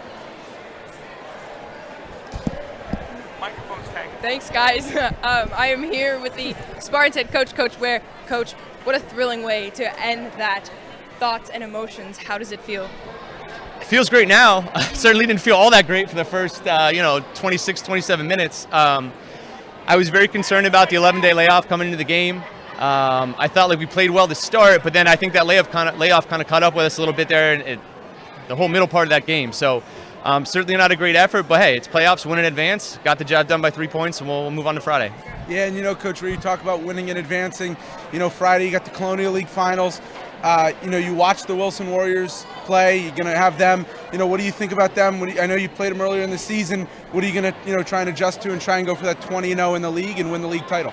Thanks, guys. I am here with the Spartans head coach, Coach Ware. Coach, what a thrilling way to end that. Thoughts and emotions, how does it feel? It feels great now. Certainly didn't feel all that great for the first 26, 27 minutes. I was very concerned about the 11-day layoff coming into the game. I thought like we played well to start, but then I think that layoff kind of caught up with us a little bit there in the whole middle part of that game. So certainly not a great effort, but hey, it's playoffs, win in advance. Got the job done by 3 points, and we'll move on to Friday. Yeah, and Coach, where you talk about winning and advancing, Friday you got the Colonial League Finals. You watch the Wilson Warriors play. You're going to have them. What do you think about them? I know you played them earlier in the season. What are you going to, try and adjust to and try and go for that 20-0 in the league and win the league title?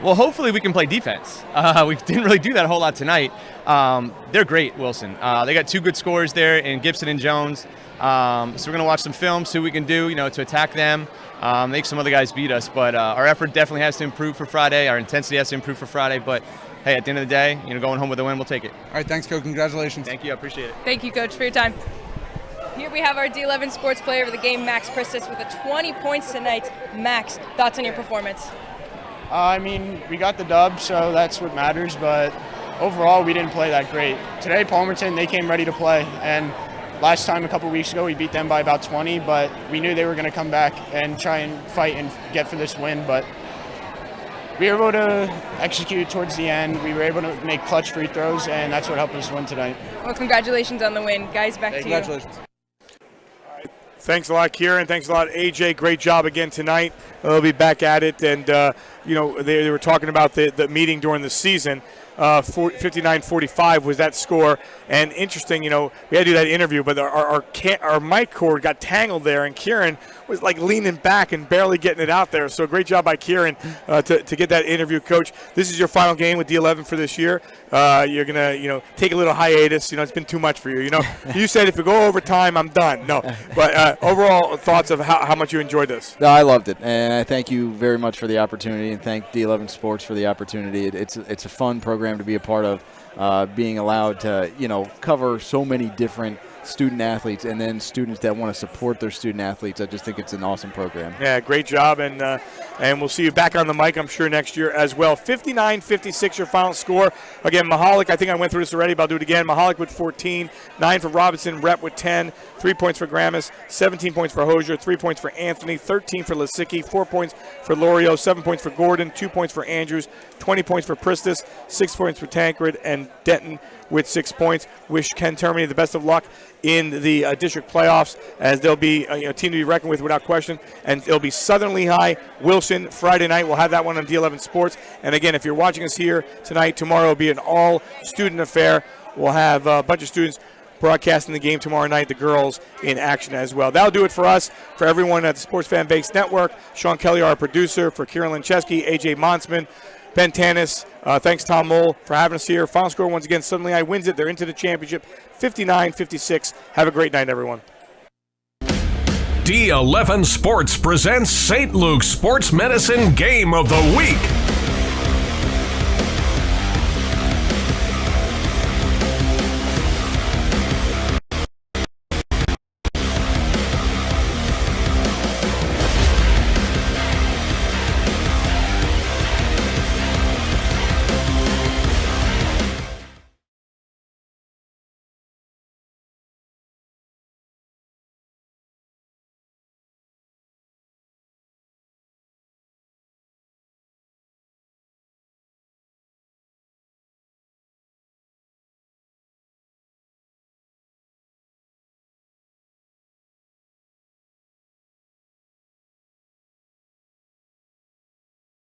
Well, hopefully we can play defense. We didn't really do that a whole lot tonight. They're great, Wilson. They got 2 good scorers there in Gibson and Jones. So we're going to watch some film, see what we can do, to attack them, make some other guys beat us. But our effort definitely has to improve for Friday. Our intensity has to improve for Friday. But, hey, at the end of the day, going home with a win, we'll take it. All right, thanks, Coach. Congratulations. Thank you. I appreciate it. Thank you, Coach, for your time. Here we have our D11 Sports Player of the Game, Max Pristis, with 20 points tonight. Max, thoughts on your performance? We got the dub, so that's what matters, but overall we didn't play that great. Today, Palmerton, they came ready to play, and last time a couple weeks ago we beat them by about 20, but we knew they were going to come back and try and fight and get for this win. But we were able to execute towards the end. We were able to make clutch free throws, and that's what helped us win tonight. Well, congratulations on the win. Guys, back to you. Congratulations. Thanks a lot, Kieran. Thanks a lot, AJ. Great job again tonight. They'll be back at it. And, they were talking about the meeting during the season. 59-45 was that score. And interesting, we had to do that interview, but our mic cord got tangled there, and Kieran was like leaning back and barely getting it out there. So great job by Kieran to get that interview, Coach. This is your final game with D11 for this year. You're gonna, take a little hiatus. It's been too much for you. You said if we go over time, I'm done. No, but overall thoughts of how much you enjoyed this. No, I loved it, and I thank you very much for the opportunity, and thank D11 Sports for the opportunity. It's a fun program to be a part of, being allowed to cover so many different student athletes and then students that want to support their student athletes. I just think it's an awesome program. Yeah, great job, and we'll see you back on the mic, I'm sure, next year as well. 59-56 your final score. Again, Mahalik, I think I went through this already, but I'll do it again. Mahalik with 14, 9 for Robinson, Rep with 10, 3 points for Gramis, 17 points for Hosier, 3 points for Anthony, 13 for Lisicki, 4 points for Lorio, 7 points for Gordon, 2 points for Andrews, 20 points for Pristis, 6 points for Tancred, and Denton with 6 points. Wish Ken Termini the best of luck in the district playoffs, as they'll be a team to be reckoned with without question. And it'll be Southern Lehigh, Wilson, Friday night. We'll have that one on D11 Sports. And again, if you're watching us here tonight, tomorrow will be an all-student affair. We'll have a bunch of students broadcasting the game tomorrow night, the girls in action as well. That'll do it for us, for everyone at the Sports Fan Base Network. Sean Kelly, our producer, for Kieran Lincheski, AJ Monsman, Ben Tanis, thanks Tom Mole for having us here. Final score once again, Southern Lehigh wins it. They're into the championship, 59-56. Have a great night, everyone. D11 Sports presents St. Luke's Sports Medicine Game of the Week.